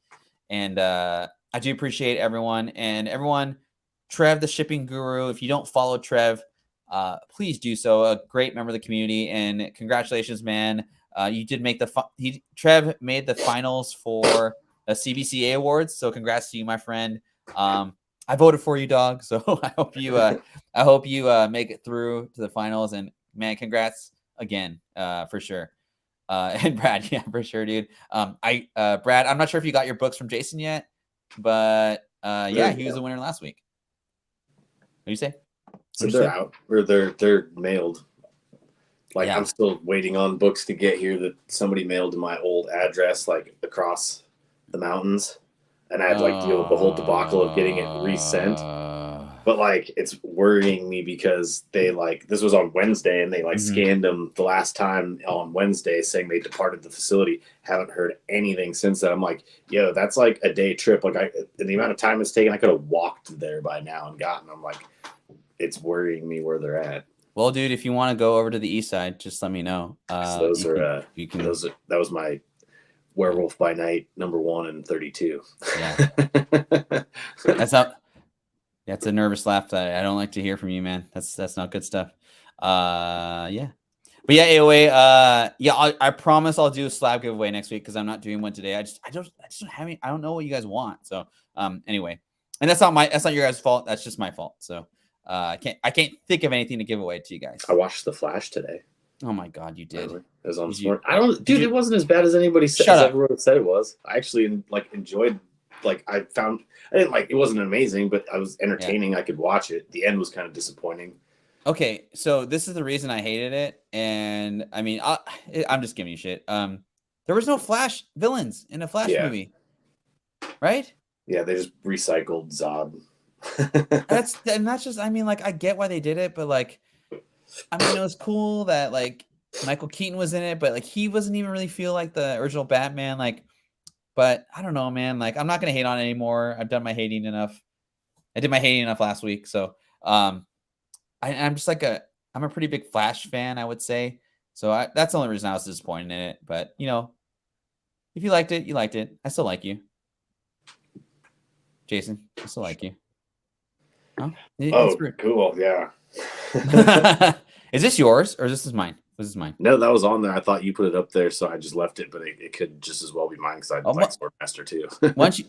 And I do appreciate everyone. And everyone, Trev, the shipping guru, if you don't follow Trev, please do so. A great member of the community. And congratulations, man. You did make Trev made the finals for the CBCA awards. So congrats to you, my friend. I voted for you, dog. So I hope you make it through to the finals. And man, congrats again, for sure. And Brad, yeah, for sure, dude. Brad, I'm not sure if you got your books from Jason yet, but yeah, he was the winner last week. What do you say? So they're out, or they're mailed. Like, yeah. I'm still waiting on books to get here that somebody mailed to my old address, like across the mountains. And I had to deal with the whole debacle of getting it resent. But it's worrying me because they this was on Wednesday and they scanned them the last time on Wednesday saying they departed the facility. Haven't heard anything since then. I'm like, yo, that's a day trip. The amount of time it's taken, I could have walked there by now and gotten them. It's worrying me where they're at. Well, dude, if you want to go over to the east side, just let me know. So that was my Werewolf by Night #1 and 32. Yeah. That's a nervous laugh that I don't like to hear from you, man. That's not good stuff. Yeah. But yeah, AOA, I promise I'll do a slab giveaway next week because I'm not doing one today. I just don't have any, I don't know what you guys want. So anyway. And that's not your guys' fault. That's just my fault. So I can't think of anything to give away to you guys. I watched The Flash today. Oh my God, you did. Really? It was on Smart. It wasn't as bad as anybody said. Everyone said it was. I actually enjoyed. I didn't it wasn't amazing, but I was entertaining. Yeah. I could watch it. The end was kind of disappointing. Okay, so this is the reason I hated it, and I mean, I'm just giving you shit. There was no Flash villains in a Flash movie, right? Yeah, they just recycled Zod. that's just. I mean, I get why they did it, but I mean, it was cool that Michael Keaton was in it, but he wasn't even really feel like the original Batman. But I don't know, man. I'm not gonna hate on it anymore. I've done my hating enough. I did my hating enough last week, so I'm just I'm a pretty big Flash fan, I would say. So that's the only reason I was disappointed in it. But if you liked it, you liked it. I still like you, Jason. I still like you. Huh? Cool. Yeah. Is this yours or is this mine? Was this mine? No, that was on there. I thought you put it up there, so I just left it, but it could just as well be mine because I like Swordmaster too.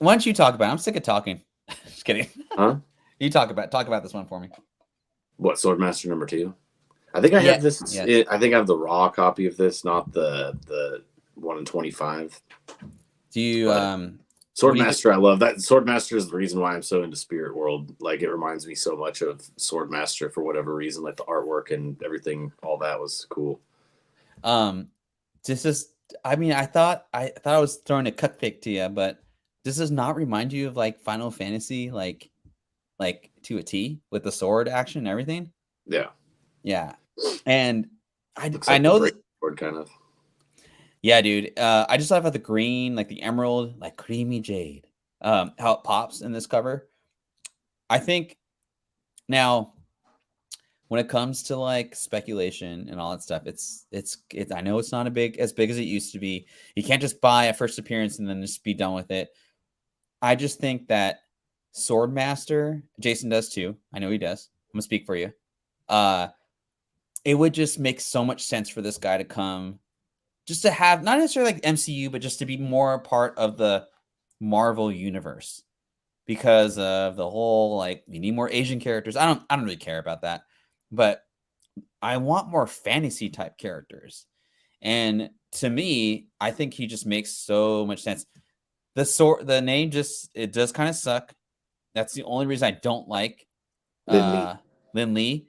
once you talk about it, I'm sick of talking. Just kidding. Huh? You talk about this one for me. What, Swordmaster #2? I think I have this. Yeah. I think I have the raw copy of this, not the 1 in 25. Do you Swordmaster? I love that. Swordmaster is the reason why I'm so into Spirit World. It reminds me so much of Swordmaster for whatever reason. The artwork and everything, all that was cool. This is. I mean, I thought I was throwing a cut pick to you, but this does not remind you of Final Fantasy, to a T with the sword action and everything. Yeah. Yeah, and I know that sword kind of. Yeah, dude. I just thought about the green, the emerald, creamy jade. How it pops in this cover. I think now, when it comes to speculation and all that stuff, it's. I know it's not as big as it used to be. You can't just buy a first appearance and then just be done with it. I just think that Swordmaster, Jason does too. I know he does. I'm gonna speak for you. It would just make so much sense for this guy to come. Just to have not necessarily MCU, but just to be more a part of the Marvel universe because of the whole we need more Asian characters. I don't really care about that, but I want more fantasy type characters. And to me, I think he just makes so much sense. The name it does kind of suck. That's the only reason I don't like Lin Lee.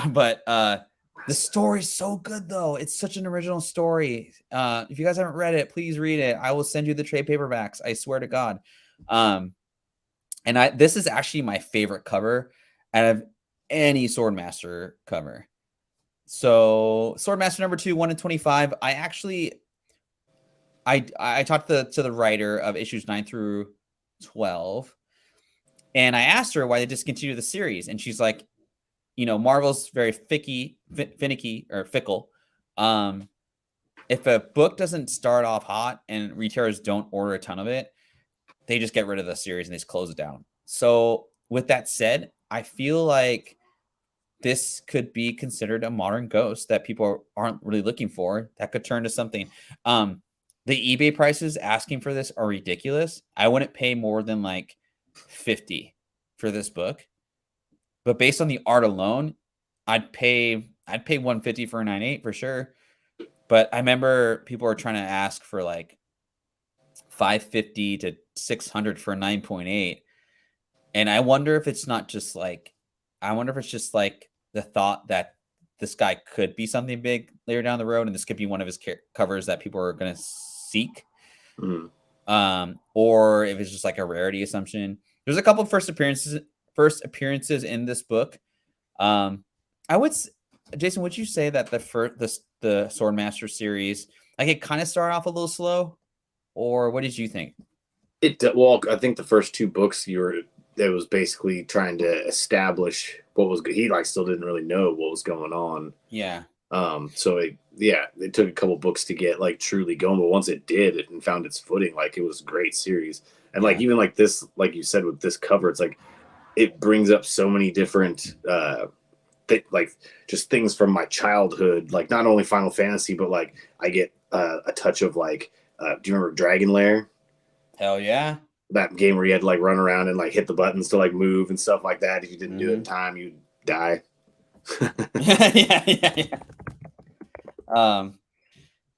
But the story's so good though. It's such an original story. If you guys haven't read it, please read it. I will send you the trade paperbacks. I swear to God. And this is actually my favorite cover out of any Swordmaster cover. So Swordmaster number 2, 1 in 25. I talked to the writer of issues 9 through 12, and I asked her why they discontinued the series, and she's like, Marvel's very finicky or fickle. If a book doesn't start off hot and retailers don't order a ton of it, they just get rid of the series and they just close it down. So with that said, I feel like this could be considered a modern Ghost that people aren't really looking for. That could turn to something. The eBay prices asking for this are ridiculous. I wouldn't pay more than like $50 for this book. But based on the art alone, I'd pay $150 for a 9.8 for sure. But I remember people were trying to ask for like $550 to $600 for a 9.8. And I wonder if it's just like the thought that this guy could be something big later down the road, and this could be one of his covers that people are going to seek. Or if it's just like a rarity assumption. There's a couple of first appearances in this book. Jason, would you say that the Swordmaster series, like, it kind of started off a little slow, or what did you think? Well, I think the first 2 books it was basically trying to establish what was good. He still didn't really know what was going on. Yeah. So it took a couple books to get truly going, but once it did, it found its footing. It was a great series, and even this, like you said, with this cover, it's it brings up so many different just things from my childhood, not only Final Fantasy, but I get a touch of do you remember Dragon Lair? Hell yeah. That game where you had to run around and hit the buttons to move and stuff like that. If you didn't do it in time, you'd die. Yeah.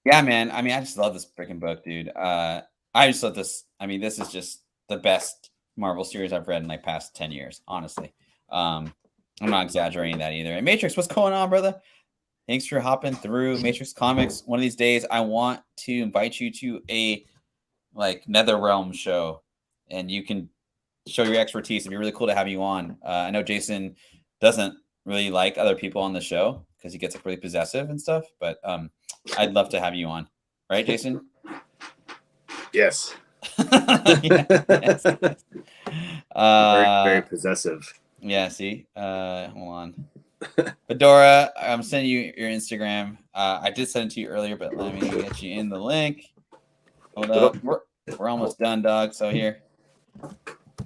Yeah, man. I mean, I just love this freaking book, dude. I just love this. I mean, this is just the best Marvel series I've read in past 10 years, honestly. I'm not exaggerating that either. And Matrix, what's going on, brother? Thanks for hopping through Matrix Comics. One of these days, I want to invite you to a NetherRealm show, and you can show your expertise. It'd be really cool to have you on. I know Jason doesn't really like other people on the show because he gets really possessive and stuff, but I'd love to have you on. Right, Jason? Yes. Yes. Very, very possessive. Yeah, see? Hold on. Fedora, I'm sending you your Instagram. I did send it to you earlier, but let me get you in the link. Hold up. We're almost done, dog. So here.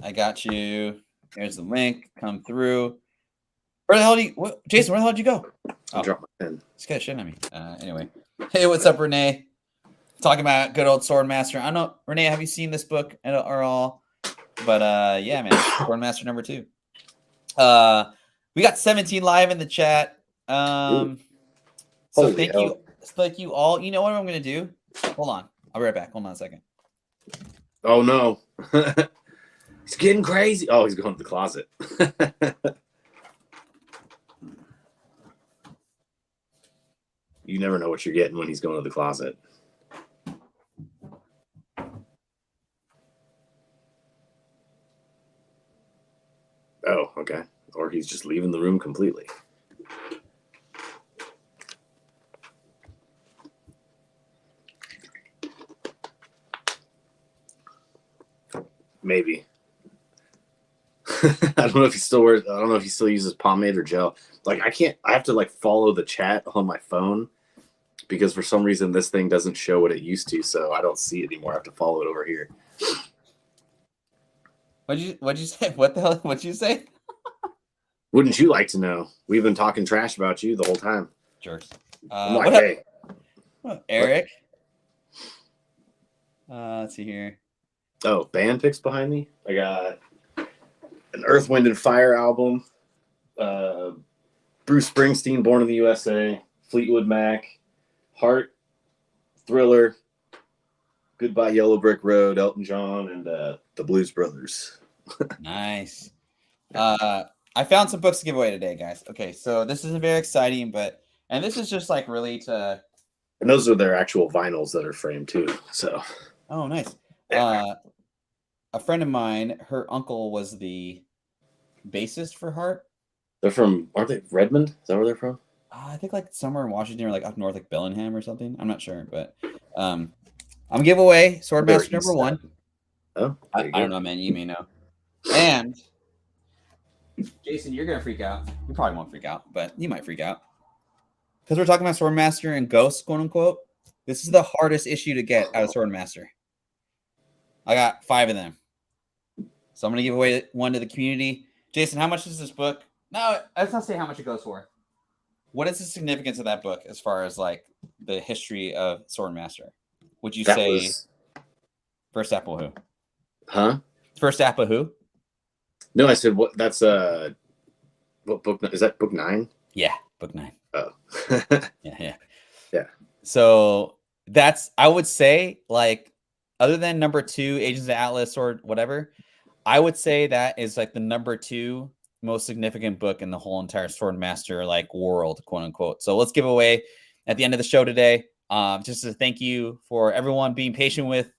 I got you. Here's the link. Come through. Where the hell Jason, where the hell did you go? I dropped my pen. This guy's shitting at me. Anyway. Hey, what's up, Renee? Talking about good old Swordmaster. I don't know, Renee, have you seen this book at all? But yeah, man. Swordmaster number 2. We got 17 live in the chat. So thank you all. You know what I'm gonna do? Hold on. I'll be right back. Hold on a second. Oh no. It's getting crazy. Oh, he's going to the closet. You never know what you're getting when he's going to the closet. Oh, okay. Or he's just leaving the room completely. Maybe. I don't know if he still wears. I don't know if he still uses pomade or gel. I have to follow the chat on my phone because for some reason this thing doesn't show what it used to, so I don't see it anymore. I have to follow it over here. What'd you say? What the hell? What'd you say? Wouldn't you like to know? We've been talking trash about you the whole time. Jerks. Hey. Eric. Let's see here. Oh, band picks behind me. I got an Earth, Wind, and Fire album. Bruce Springsteen, Born in the USA. Fleetwood Mac. Heart. Thriller, Goodbye Yellow Brick Road, Elton John, and the Blues Brothers. Nice. I found some books to give away today, guys. Okay, so this isn't very exciting, and this is just like really to. And those are their actual vinyls that are framed too. So. Oh, nice. Yeah. A friend of mine, her uncle was the bassist for Heart. They're from, aren't they Redmond? Is that where they're from? I think like somewhere in Washington or like up north, like Bellingham or something. I'm not sure, but I'm gonna give away Swordmaster number 1. Oh, I don't know, man. You may know. And Jason, you're gonna freak out. You probably won't freak out, but you might freak out because we're talking about Swordmaster and Ghosts, quote unquote. This is the hardest issue to get out of Swordmaster. I got 5 of them, so I'm gonna give away one to the community. Jason, how much is this book? No, let's not say how much it goes for. What is the significance of that book as far as like the history of Swordmaster? Would you say first apple who? Huh? First apple who? No, I said what? That's what book is that? Book 9? Yeah, book 9. Oh, yeah. So that's, I would say, like, other than number 2, Agents of Atlas or whatever, I would say that is like the number 2 most significant book in the whole entire Swordmaster like world, quote unquote. So let's give away at the end of the show today. Just to thank you for everyone being patient with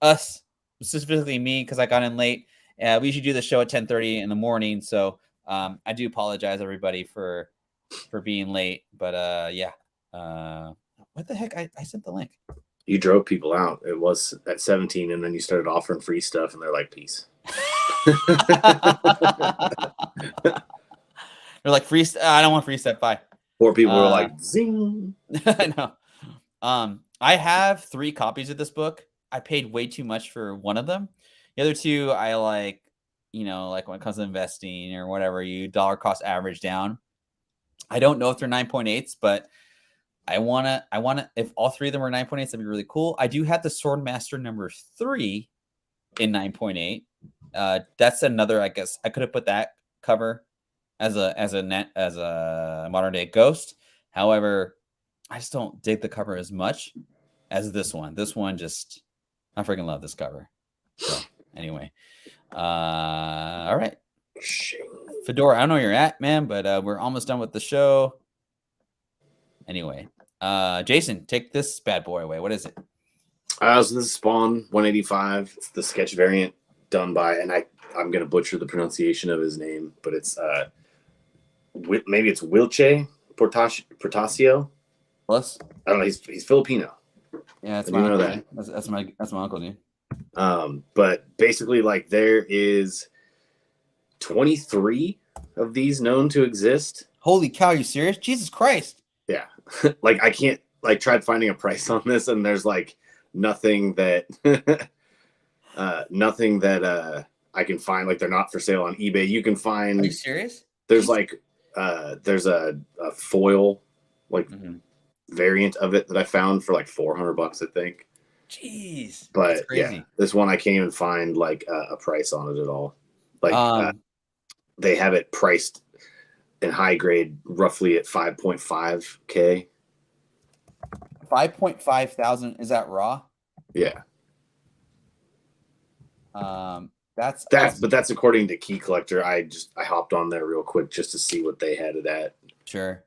us, specifically me, because I got in late. We usually do the show at 10:30 in the morning, so I do apologize everybody for being late. But yeah, what the heck? I sent the link. You drove people out. It was at 17, and then you started offering free stuff, and they're like, "Peace." They're like, free. I don't want free stuff. Bye. 4 people were like, "Zing." I know. I have 3 copies of this book. I paid way too much for one of them. The other 2, I like, like when it comes to investing or whatever, you dollar cost average down. I don't know if they're 9.8s, but I wanna. If all 3 of them were 9.8s, that'd be really cool. I do have the Swordmaster number 3 in 9.8. That's another. I guess I could have put that cover as a modern day Ghost. However, I just don't dig the cover as much as this one. This one just, I freaking love this cover. So anyway, all right, Fedora, I don't know where you're at, man, but we're almost done with the show. Anyway, Jason, take this bad boy away. What is it? So this is Spawn 185. It's the sketch variant done by, and I'm gonna butcher the pronunciation of his name, but it's maybe it's Wilche Portasio. Plus, I don't know. He's Filipino. Yeah, that's my uncle. That. That's my uncle, dude. But basically, like, there is 23 of these known to exist. Holy cow! Are you serious? Jesus Christ! Yeah, like I can't tried finding a price on this, and there's like nothing that I can find. Like, they're not for sale on eBay. You can find. Are you serious? There's like there's a foil like variant of it that I found for like $400, I think. Jeez, but yeah, this one I can't even find like a price on it at all. Like they have it priced in high grade roughly at 5.5K. 5.5 thousand, is that raw? Yeah. That's but that's according to Key Collector. I hopped on there real quick just to see what they had it at. Sure.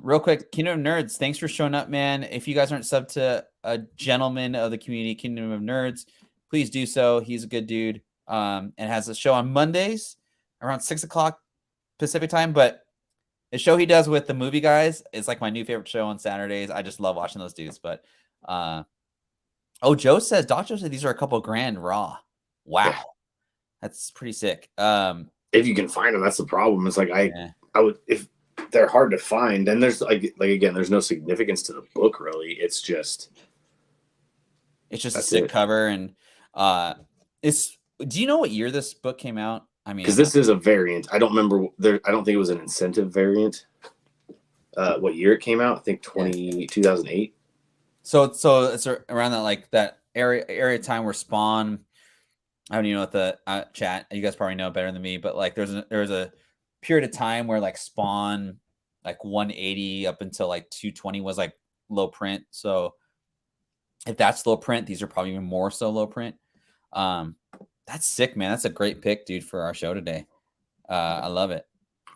Real quick, Kingdom of Nerds, thanks for showing up, man. If you guys aren't subbed to a gentleman of the community, Kingdom of Nerds, please do so. He's a good dude. And has a show on Mondays around 6:00 Pacific time. But the show he does with the movie guys is like my new favorite show on Saturdays. I just love watching those dudes. But Joe says, Doctor said these are a couple grand raw. Wow, yeah. That's pretty sick. If you can find them, that's the problem. It's like I would, if they're hard to find, and there's like again, there's no significance to the book really. It's just a sick cover, and it's. Do you know what year this book came out? I mean, because this is a variant. I don't remember. I don't think it was an incentive variant. What year it came out? I think 2008. So it's around that like that area time where Spawn. I don't even know what the chat. You guys probably know better than me, but like there's a period of time where like Spawn, like 180 up until like 220 was like low print. So if that's low print, these are probably even more so low print. That's sick, man. That's a great pick, dude, for our show today. I love it.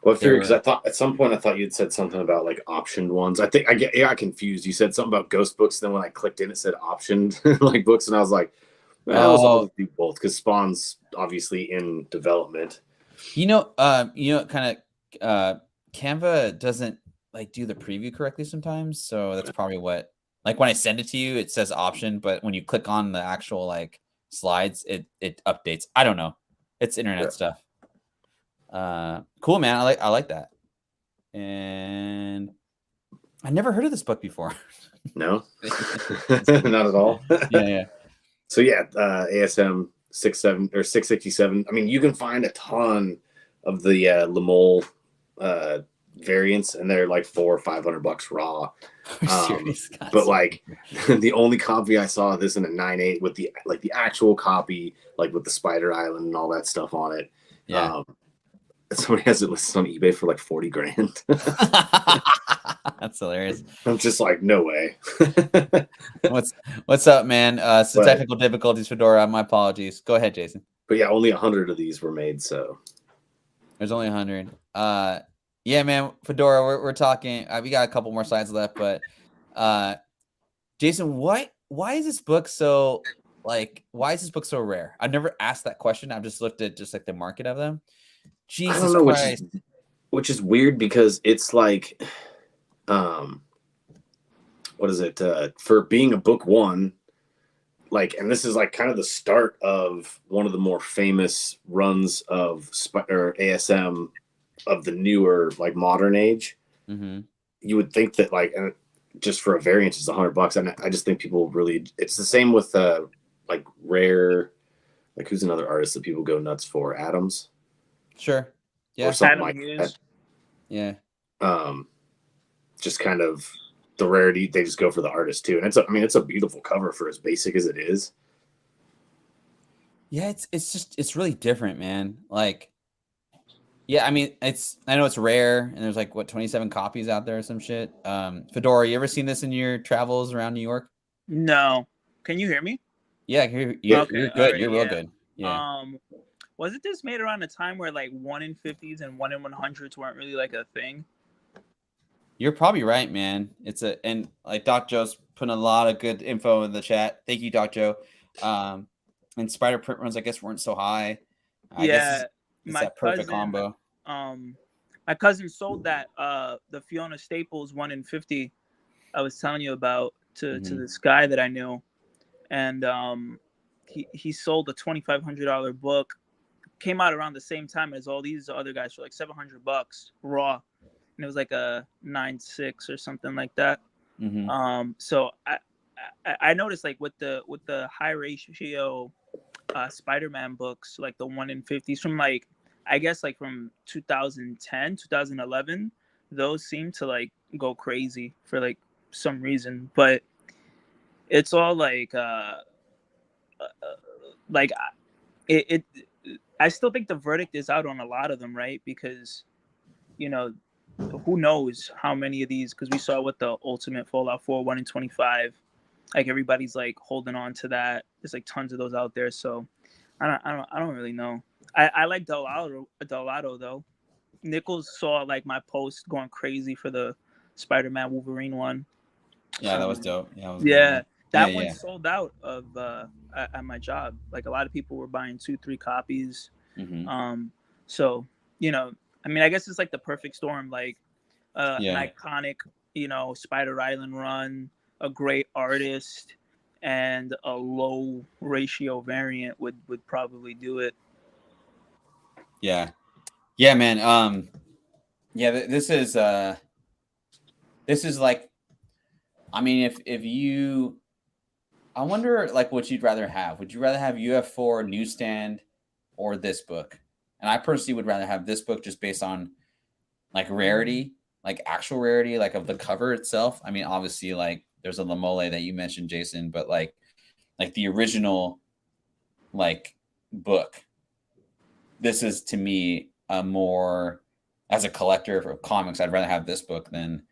Well, because I thought at some point you'd said something about like optioned ones. I think I got confused. You said something about ghost books, then when I clicked in, it said optioned like books, and I was like, well, I'll just do both because Spawn's obviously in development. Kind of Canva doesn't like do the preview correctly sometimes, so that's probably what. Like when I send it to you, it says option, but when you click on the actual like slides, it updates. I don't know. It's internet stuff. Cool, man. I like that. And I never heard of this book before. No, not at all. Yeah. So yeah, ASM 67 or 667. I mean, you can find a ton of the Lemol variants, and they're like $400 or $500 raw. But like the only copy I saw of this in a 9.8 with the actual copy, like with the Spider Island and all that stuff on it. Yeah. Somebody has it listed on eBay for like $40,000. That's hilarious. I'm just like, no way. What's up, man? Some technical difficulties, Fedora. My apologies. Go ahead, Jason. But yeah, only 100 of these were made, so there's only 100. Yeah, man, Fedora. We're talking. We got a couple more slides left, but Jason, why is this book so rare? I've never asked that question. I've just looked at just like the market of them. Jesus I don't know, Christ. which is weird because it's like, what is it? For being a book one, like, and this is like kind of the start of one of the more famous runs of ASM of the newer, like modern age. Mm-hmm. You would think that like, and just for a variant is $100. And I just think people really, it's the same with like rare, like who's another artist that people go nuts for? Adams. Sure. Yeah. Or something like that. Yeah. Just kind of the rarity, they just go for the artist too. And it's a beautiful cover for as basic as it is. Yeah, it's really different, man. Like, yeah, I mean, I know it's rare, and there's like 27 copies out there or some shit. Fedora, you ever seen this in your travels around New York? No. Can you hear me? Yeah, you're good. Right, you're real good. Yeah. Wasn't this made around a time where like 1 in 50s and 1 in 100s weren't really like a thing? You're probably right, man. And like Doc Joe's putting a lot of good info in the chat. Thank you, Doc Joe. And spider print runs, I guess, weren't so high. I guess it's that perfect combo. My cousin sold that the Fiona Staples 1 in 50 I was telling you about to this guy that I knew, and he sold a $2,500 book. Came out around the same time as all these other guys for like $700 raw, and it was like a 9.6 or something like that. Mm-hmm. So I noticed like with the high ratio Spider-Man books, like the 1 in 50s from like, I guess like from 2010 2011, those seem to like go crazy for like some reason, but it's all like I still think the verdict is out on a lot of them, right? Because, you know, who knows how many of these, because we saw with the Ultimate Fallout 4 1 in 25, like everybody's like holding on to that. There's like tons of those out there, so I don't really know. I like Delato though. Nichols saw like my post going crazy for the Spider-Man Wolverine one. Yeah, that was dope. That one sold out of at my job. Like a lot of people were buying 2-3 copies. Mm-hmm. So, you know, I mean, I guess it's like the perfect storm, like an iconic, you know, Spider Island run, a great artist, and a low ratio variant would probably do it. Yeah, man. This is like, I mean, if you, I wonder like what you'd rather have. Would you rather have UF4 newsstand or this book? And I personally would rather have this book just based on like rarity, like actual rarity, like of the cover itself. I mean, obviously, like there's a Lemole that you mentioned, Jason, but like the original like book. This is to me a more, as a collector of comics, I'd rather have this book than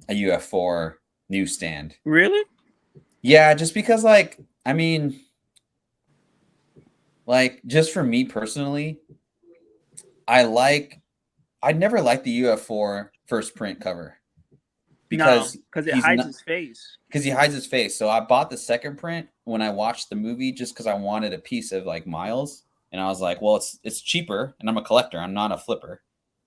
a UF4 newsstand. Really? Yeah, just because like I mean, like just for me personally, I never liked the UF4 first print cover No, because because it he's hides not his face. because he hides his face. So I bought the second print when I watched the movie just because I wanted a piece of like Miles, and I was like, well, it's cheaper, and I'm a collector. I'm not a flipper.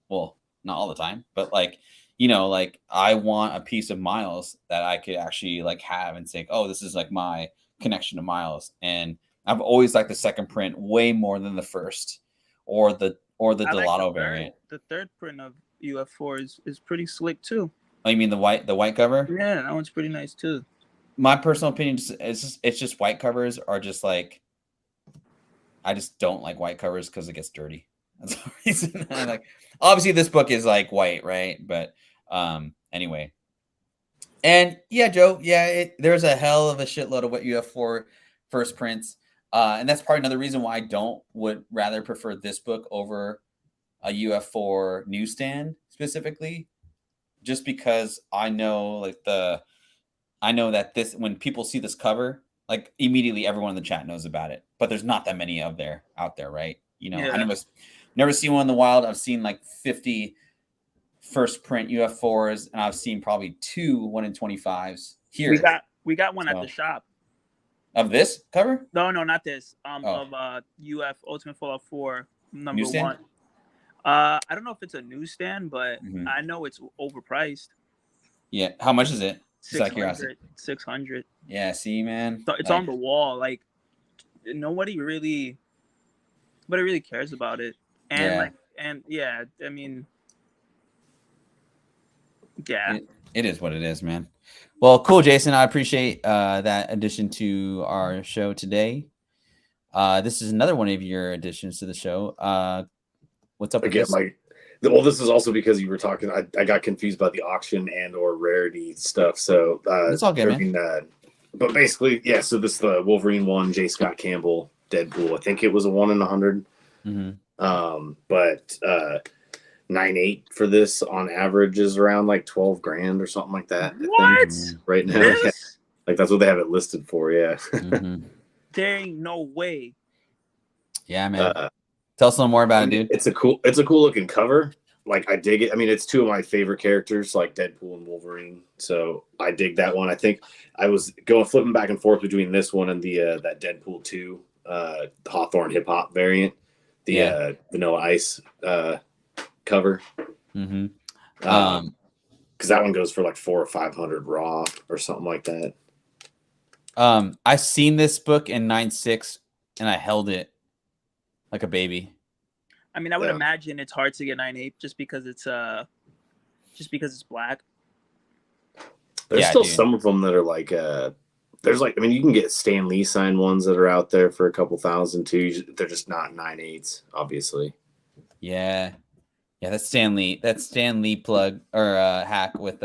Well, not all the time, but like like I want a piece of Miles that I could actually like have and say, oh, this is like my connection to Miles. And I've always liked the second print way more than the first or the I like Delato variant. the third print of UF4 is pretty slick too. Oh, you mean the white cover? Yeah, that one's pretty nice too. My personal opinion is it's just white covers are just like I just don't like white covers because it gets dirty. That's the reason. Like obviously this book is like white, right? But anyway. And yeah, Joe, yeah, there's a hell of a shitload of what you have for first prints. And that's probably another reason why I would rather prefer this book over a UF4 newsstand specifically, just because I know that this when people see this cover, like immediately everyone in the chat knows about it. But there's not that many out there, right? I Yeah. never seen one in the wild. I've seen like 50 first print UF4s, and I've seen probably 2 1 in 25s here. We got one at the shop. Of this cover? No, not this. Of UF Ultimate Fallout 4 number Newsstand? 1. I don't know if it's a newsstand, but I know it's overpriced. Yeah. How much is it? 600. 600. Yeah, see, man. So it's on the wall. Like nobody really cares about it. And I mean, yeah. It is what it is, man. Well, cool, Jason. I appreciate that addition to our show today. This is another one of your additions to the show. What's up with this? Well, this is also because you were talking. I got confused about the auction and or rarity stuff. So it's all good, man. But basically, yeah. So this is the Wolverine 1, J. Scott Campbell, Deadpool. I think it was a 1 in 100. But 9.8 for this on average is around like 12 grand or something like that. What? I think, right now? Yeah. Like that's what they have it listed for. Yeah. There ain't no way. Yeah, man. Tell us a little more about it, dude. It's a cool looking cover. Like I dig it. I mean, it's 2 of my favorite characters, like Deadpool and Wolverine. So I dig that one. I think I was flipping back and forth between this one and the that Deadpool 2 Hawthorne hip hop variant, the Vanilla Ice cover. Because that one goes for like 400 or 500 raw or something like that. I seen this book in 9.6 and I held it like a baby. I mean, I would imagine it's hard to get 9.8 just because it's black. There's still some of them that are like there's like, I mean, you can get Stan Lee signed ones that are out there for a couple thousand too. They're just not 9.8s, obviously. Yeah, that's Stan Lee plug or hack with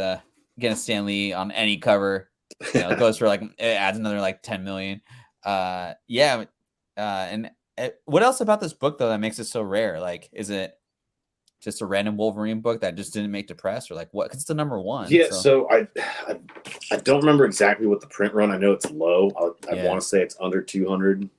getting Stan Lee on any cover. It goes for like, it adds another like 10 million. And what else about this book though that makes it so rare? Like, is it just a random Wolverine book that just didn't make the press, or like what? Because it's the number 1. Yeah, so I don't remember exactly what the print run. I know it's low. I want to say it's under 200.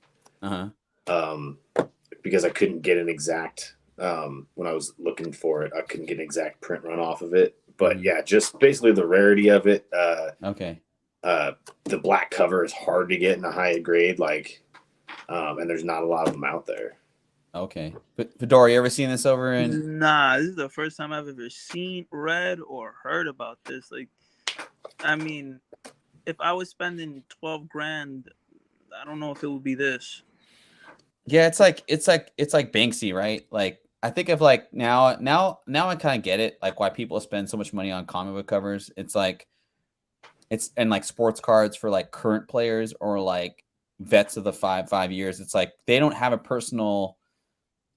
Because I couldn't get an exact when I was looking for it. I couldn't get an exact print run off of it. But yeah, just basically the rarity of it. The black cover is hard to get in a high grade, like, and there's not a lot of them out there. Okay, but Fedora, you ever seen this over in? Nah, this is the first time I've ever seen, read, or heard about this. Like, I mean, if I was spending 12 grand, I don't know if it would be this. Yeah, it's like Banksy, right? Like, I think of like now I kind of get it, like why people spend so much money on comic book covers. It's like and like sports cards for like current players or like vets of the five years. It's like they don't have a personal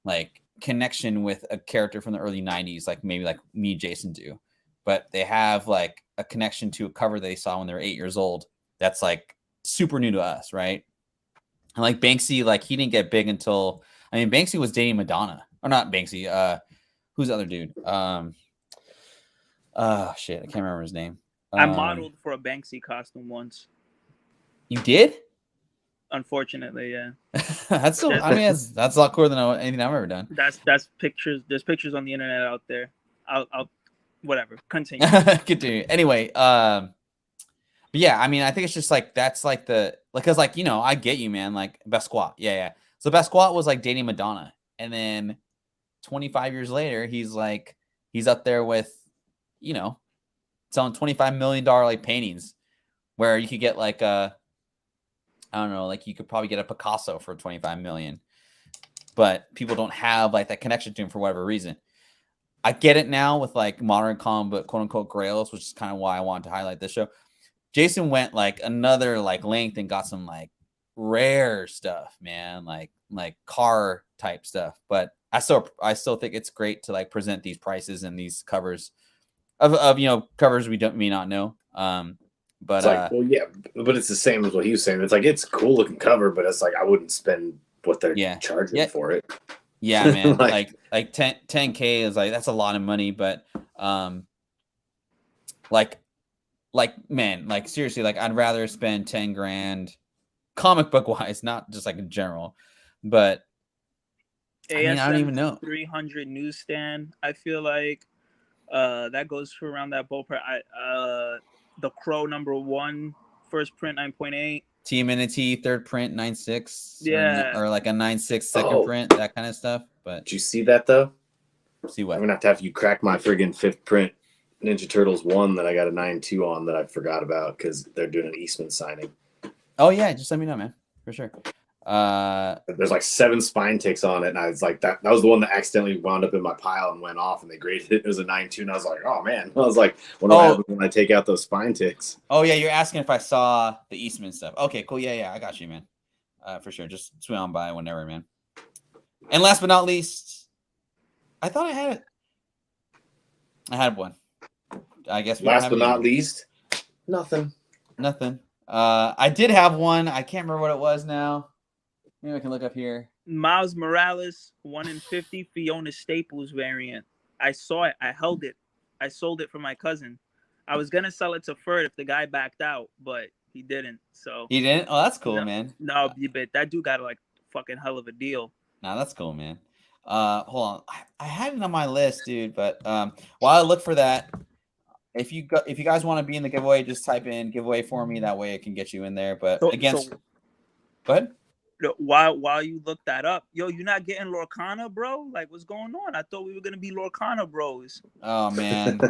like connection with a character from the early 90s, like maybe like me, Jason do, but they have like a connection to a cover they saw when they were 8 years old. That's like super new to us, right? And like Banksy, like he didn't get big until, I mean, Banksy was dating Madonna, or not Banksy. Who's the other dude? Shit, I can't remember his name. I modeled for a Banksy costume once. You did? Unfortunately, yeah. That's so. I mean, that's a lot cooler than anything I've ever done. That's pictures. There's pictures on the internet out there. I'll whatever. Continue. Continue. Anyway, but yeah, I mean, I think it's just like that's like because like I get you, man. Like Best Squat, yeah. So Best Squat was like dating Madonna, and then 25 years later, he's up there with, selling $25 million like paintings, where you could get like I don't know, like you could probably get a Picasso for 25 million, but people don't have like that connection to him for whatever reason. I get it now with like modern comic book quote unquote grails, which is kind of why I wanted to highlight this show. Jason went like another like length and got some like rare stuff, man, like car type stuff. But I still think it's great to like present these prices and these covers of covers we may not know. But it's like, well, yeah, but it's the same as what he was saying. It's like it's a cool looking cover, but it's like I wouldn't spend what they're charging for it. Yeah, man. like 10K is like that's a lot of money, but like man, like seriously, like I'd rather spend 10 grand comic book wise, not just like in general, but ASM, I mean, I don't even know. 300 newsstand. I feel like that goes for around that ballpark. The Crow #1 first print 9.8. TMNT third print 9.6. Yeah, or like a 9.6 second print, that kind of stuff. But did you see that though? See what? I'm gonna have you crack my friggin' 5th print Ninja Turtles 1 that I got a 9.2 on that I forgot about because they're doing an Eastman signing. Oh yeah, just let me know, man, for sure. There's like 7 spine ticks on it, and I was like, that was the one that accidentally wound up in my pile and went off, and they graded it. It was a 9.2, and I was like, oh man. I was like, what happens when I take out those spine ticks? Oh yeah, you're asking if I saw the Eastman stuff. Okay, cool. Yeah, I got you, man. For sure. Just swing on by whenever, man. And last but not least, I thought I had it. I had one. I guess last but not least, nothing. I did have one. I can't remember what it was now. Maybe I can look up here. Miles Morales 1 in 50 Fiona Staples variant. I saw it. I held it. I sold it for my cousin. I was gonna sell it to Ferd if the guy backed out, but he didn't. So he didn't. Oh, that's cool, man. No, but that dude got like fucking hell of a deal. Nah, that's cool, man. Hold on. I had it on my list, dude. But while I look for that, if you guys want to be in the giveaway, just type in giveaway for me. That way, it can get you in there. But go ahead. While you look that up, yo, you're not getting Lorcana, bro? Like, what's going on? I thought we were gonna be Lorcana bros. Oh man,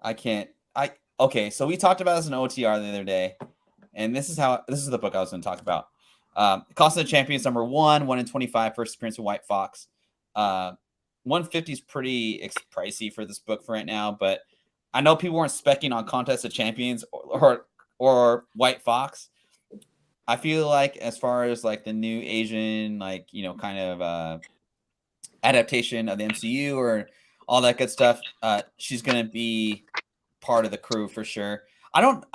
I can't. Okay, so we talked about this in OTR the other day, and this is the book I was going to talk about. Cost of the Champions #1, 1 in 25, first appearance of White Fox. 150 is pretty pricey for this book for right now, but I know people weren't specking on Contest of Champions or White Fox. I feel like as far as like the new Asian, like, kind of adaptation of the MCU or all that good stuff, she's going to be part of the crew for sure. I don't,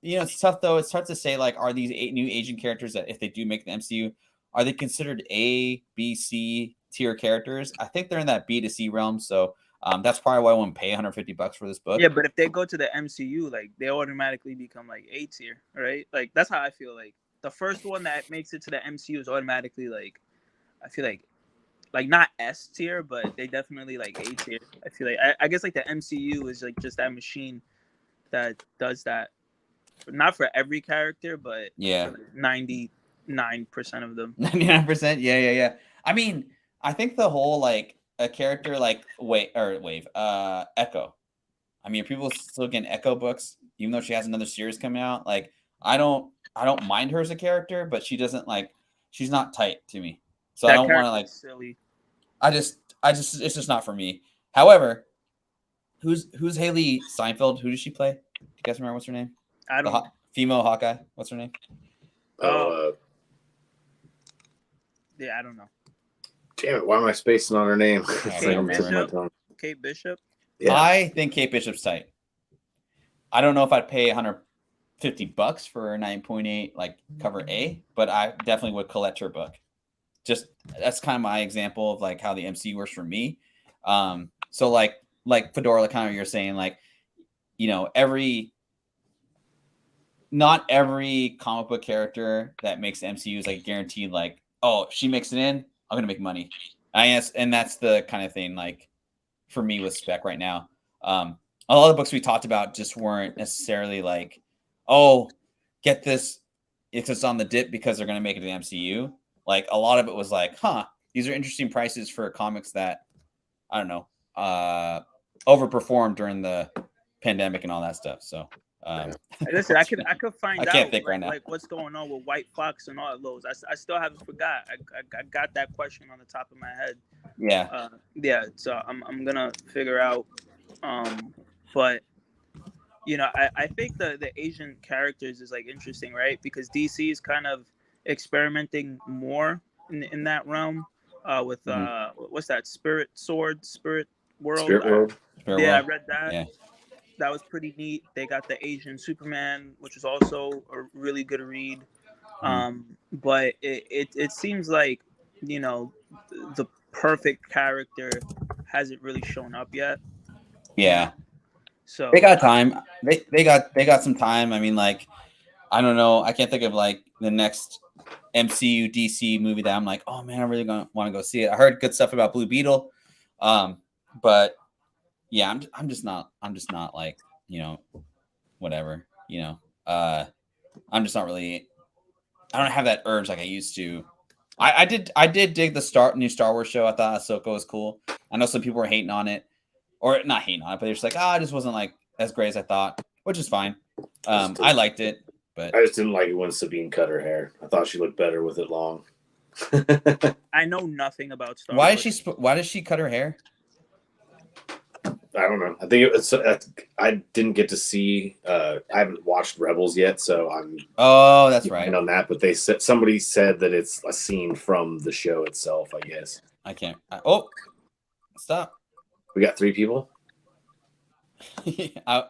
it's tough though. It's tough to say, like, are these 8 new Asian characters that if they do make the MCU, are they considered A, B, C tier characters? I think they're in that B to C realm. So that's probably why I won't pay $150 for this book. Yeah, but if they go to the MCU, like, they automatically become like A tier, right? Like, that's how I feel. Like, the first one that makes it to the MCU is automatically like, I feel like not S tier, but they definitely like A tier. I feel like I guess like the MCU is like just that machine that does that. Not for every character, but yeah, 99% of them. 99%. Yeah. I mean, I think the whole like a character like Wave, Echo. I mean, are people still getting Echo books, even though she has another series coming out? Like, I don't mind her as a character, but she doesn't she's not tight to me. So that I don't want to like silly. I just it's just not for me. However, who's Haley Steinfeld? Who does she play? Do you guys remember what's her name? I don't. Female Hawkeye. What's her name? Yeah, I don't know. Damn it! Why am I spacing on her name? Kate Bishop. Yeah. I think Kate Bishop's tight. I don't know if I'd pay $150 for a 9.8 like cover A, but I definitely would collect her book. Just that's kind of my example of like how the MCU works for me. So like Fedora, like kind of you're saying, like not every comic book character that makes the MCU is like guaranteed like, oh, she makes it in, I'm gonna make money. I guess, and that's the kind of thing like for me with Spec right now. A lot of the books we talked about just weren't necessarily like, oh, get this, it's on the dip because they're gonna make it to the MCU. Like a lot of it was like, these are interesting prices for comics that I don't know, overperformed during the pandemic and all that stuff. So listen, I could find I can't out think right now. like what's going on with White Fox and all of those. I still haven't forgot. I got that question on the top of my head. Yeah. Yeah. So I'm gonna figure out. But I think the Asian characters is like interesting, right? Because DC is kind of experimenting more in that realm. With what's that? Spirit World. Spirit World. I read that. Yeah. That was pretty neat. They got the Asian Superman, which is also a really good read. But it seems like the perfect character hasn't really shown up yet. Yeah. So they got time. They got some time. I mean, like, I don't know. I can't think of like the next MCU DC movie that I'm like, oh man, I really gonna want to go see it. I heard good stuff about Blue Beetle, but yeah, I'm just not like whatever. I'm just not really. I don't have that urge like I used to. I did dig the new Star Wars show. I thought Ahsoka was cool. I know some people were hating on it, or not hating on it, but they're just like, it just wasn't like as great as I thought, which is fine. I liked it, but I just didn't like it when Sabine cut her hair. I thought she looked better with it long. I know nothing about Star Wars. Why does she cut her hair? I don't know. I think I didn't get to see. I haven't watched Rebels yet, so I'm. Oh, that's right. On that, but somebody said that it's a scene from the show itself. I guess. I can't. Stop. We got 3 people. I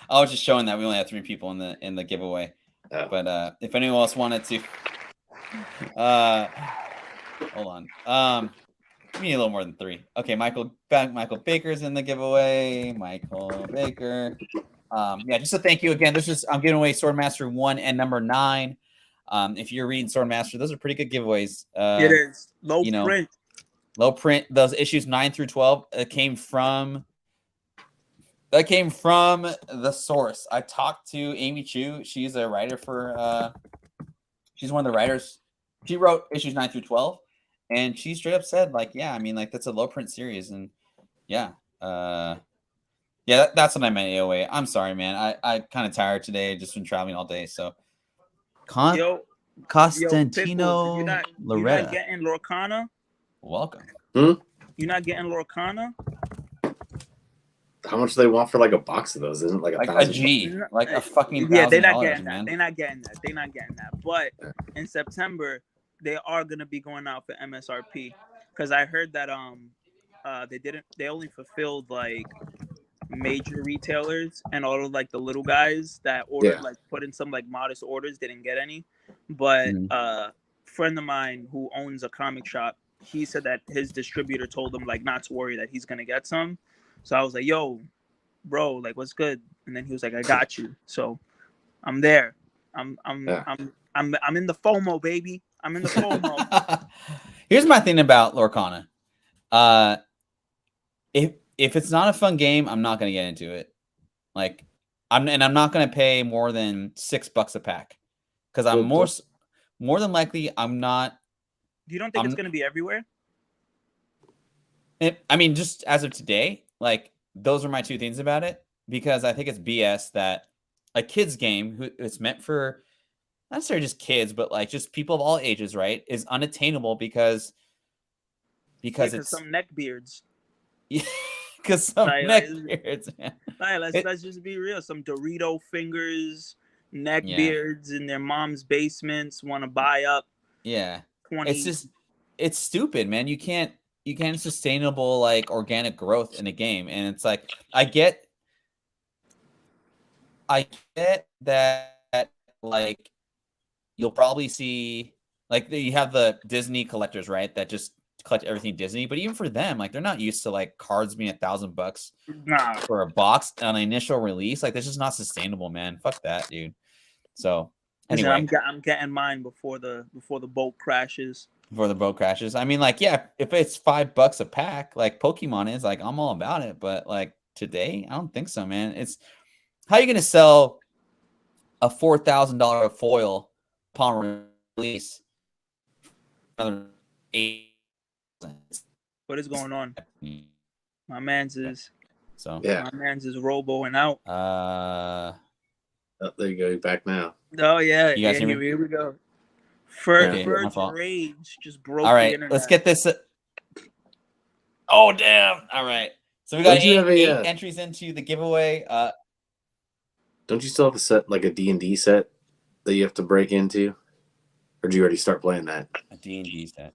was just showing that we only have 3 people in the giveaway. Oh. But if anyone else wanted to, hold on. We need a little more than 3. Okay, Michael Baker's in the giveaway. Michael Baker. Yeah, just a thank you again. I'm giving away Swordmaster 1 and number 9. If you're reading Swordmaster, those are pretty good giveaways. It is print. Low print. Those issues 9 through 12 came from the source. I talked to Amy Chu. She's a writer for. She's one of the writers. She wrote issues 9 through 12. And she straight up said, like, yeah, I mean, like, that's a low print series. And yeah. That's what I meant, AOA. I'm sorry, man. I kind of tired today. Just been traveling all day. So, Constantino you're not getting Lorcana? Welcome. You're not getting Lorcana? How much do they want for like a box of those? Isn't it like a G? Like a fucking $1,000, they're not getting that. They're not getting that. But in September, they are gonna be going out for MSRP because I heard that they only fulfilled like major retailers, and all of like the little guys that ordered like put in some like modest orders didn't get any. But a friend of mine who owns a comic shop, he said that his distributor told him like not to worry, that he's gonna get some. So I was like, yo, bro, like what's good? And then he was like, I got you. So I'm there. I'm in the FOMO, baby. I'm in the FOMO. Here's my thing about Lorcana. If it's not a fun game, I'm not gonna get into it. Like, I'm not gonna pay more than $6 a pack because I'm more than likely I'm not. You don't think it's gonna be everywhere? I mean, just as of today, like those are my 2 things about it, because I think it's BS that a kid's game, it's meant for not necessarily just kids, but like just people of all ages, right, is unattainable because it's some neckbeards. Yeah, because some neckbeards. Let's just be real. Some Dorito fingers, neckbeards in their mom's basements want to buy up. Yeah, 20. It's stupid, man. You can't sustainable like organic growth in a game, and it's like I get that like you'll probably see like you have the Disney collectors, right, that just collect everything Disney, but even for them, like they're not used to like cards being $1,000 Nah. for a box on an initial release. Like, this is not sustainable, man. Fuck that, dude. So Listen, anyway, I'm getting mine before the boat crashes. before the boat crashes. I mean, like, yeah, if it's $5 a pack, like Pokemon is, like, I'm all about it. But like today, I don't think so, man. It's how you gonna sell a $4,000 foil upon release? Another 8. What is going on? My man's is So Yeah. my man's is roboing out. Oh, there you go. You're back now. Oh yeah, You guys hear me? here we go. Ferg's Okay, my fault. rage just broke all the right, internet. let's get this. Oh damn! All right, so we got Don't you have eight a, entries into the giveaway. Don't you still have a set, like a D&D set that you have to break into? Or did you already start playing that? A D&D set.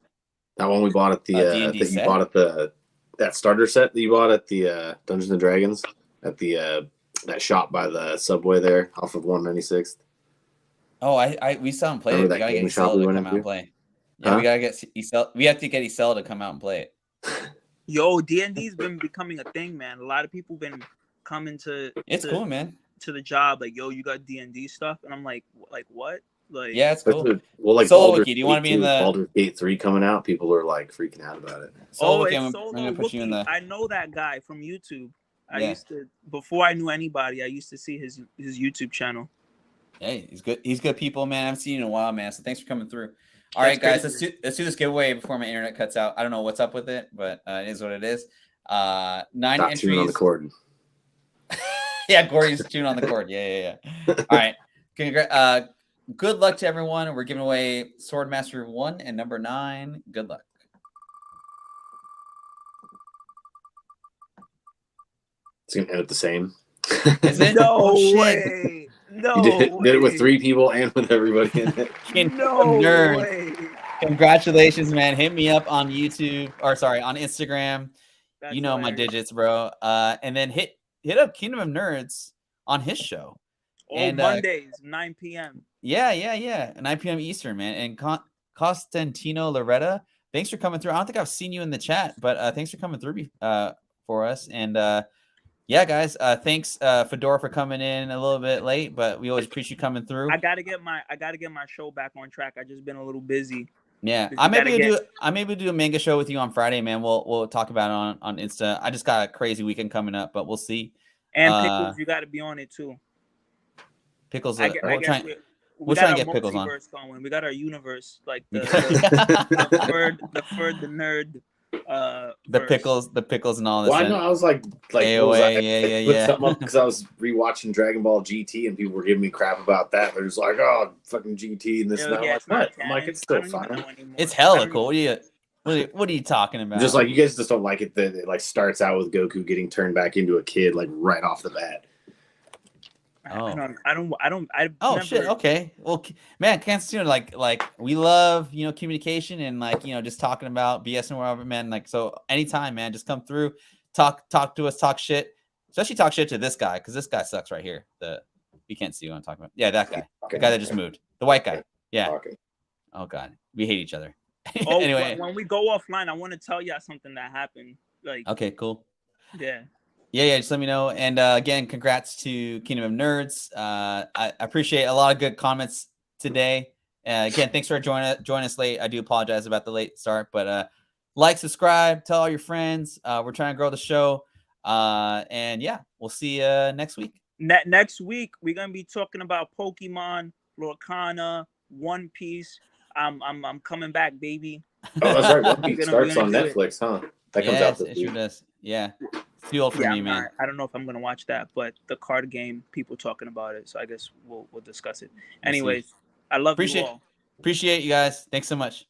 That one we bought at the D&D that set? you bought at the that starter set that you bought at the Dungeons and Dragons at the that shop by the subway there off of 196th. Oh, we still haven't played Remember it. We that gotta get gaming shop Isel we to went come out and into? play. Yeah, Huh? we gotta get Isel. We have to get Isel to come out and play it. Yo, D&D's been becoming a thing, man. A lot of people been coming to It's cool, man. to the job like, yo, you got D&D stuff, and I'm like what? Like, Yeah, it's cool. Especially, well, like Solo Baldur's Wiki, do you want to Gate be in 2, the Baldur's Gate 3 coming out? People are like freaking out about it. Solo Wiki? it's I'm Solo gonna put you in Wookie. the. I know that guy from YouTube. I Yeah. used to, before I knew anybody, I used to see his YouTube channel. Hey, he's good. He's good people, man. I haven't seen you in a while, man. So thanks for coming through. All That's right, guys, crazy. let's do this giveaway before my internet cuts out. I don't know what's up with it, but it is what it is. 9 Stop tuning on the entries. cord. Yeah, Corey's tuning on the cord. Yeah. All right. Good luck to everyone. We're giving away Swordmaster 1 and number 9. Good luck. It's gonna end up the same. Is it? No Oh, shit. way. No You did way. it with 3 people and with everybody in it. No Nerd. way. Congratulations, man. Hit me up on YouTube, or sorry, on Instagram. That's You know my hilarious. digits, bro. And then hit up Kingdom of Nerds on his show. And Mondays, 9 p.m. Yeah. 9 p.m. Eastern, man. And Costantino Loretta, thanks for coming through. I don't think I've seen you in the chat, but thanks for coming through for us. And yeah, guys, thanks Fedora for coming in a little bit late, but we always appreciate you coming through. I gotta get my show back on track. I just been a little busy. Yeah, I maybe do a manga show with you on Friday, man. We'll talk about it on Insta. I just got a crazy weekend coming up, but we'll see. And Pickles, you got to be on it too. Pickles, we'll try and get Pickles on. Going. We got our universe, like the nerd. The pickles and all this. Well, I know. I was like AOA, put something up because I was rewatching Dragon Ball GT and people were giving me crap about that. They're just like, "Oh, fucking GT and this and that." Yeah, I'm like, what? I'm like, it's still fine. It's hella cool. What are you talking about? Just like you guys just don't like it that it like starts out with Goku getting turned back into a kid like right off the bat. Oh, I don't. Oh shit. Okay. Well, man, Kansas City, like we love communication and like just talking about BS and whatever, man. Like so, anytime, man, just come through, talk to us, talk shit, especially talk shit to this guy because this guy sucks right here. You can't see what I'm talking about. Yeah, that guy, the guy that just moved, the white guy. Yeah. Okay. Oh god, we hate each other. Oh, anyway, when we go offline, I want to tell you something that happened. Like, okay, cool. Yeah, just let me know. And again, congrats to Kingdom of Nerds. I appreciate a lot of good comments today. Again, thanks for joining us late. I do apologize about the late start, but like, subscribe, tell all your friends. We're trying to grow the show. And yeah, we'll see you next week. Next week, we're going to be talking about Pokemon, Lorcana, One Piece. I'm coming back, baby. Oh, that's right. One Piece starts on Netflix, huh? That comes out this week. Sure does. Yeah. It's too old for me, man. I don't know if I'm gonna watch that, but the card game, people talking about it, so I guess we'll discuss it. Anyways, I love you all. Appreciate you guys. Thanks so much.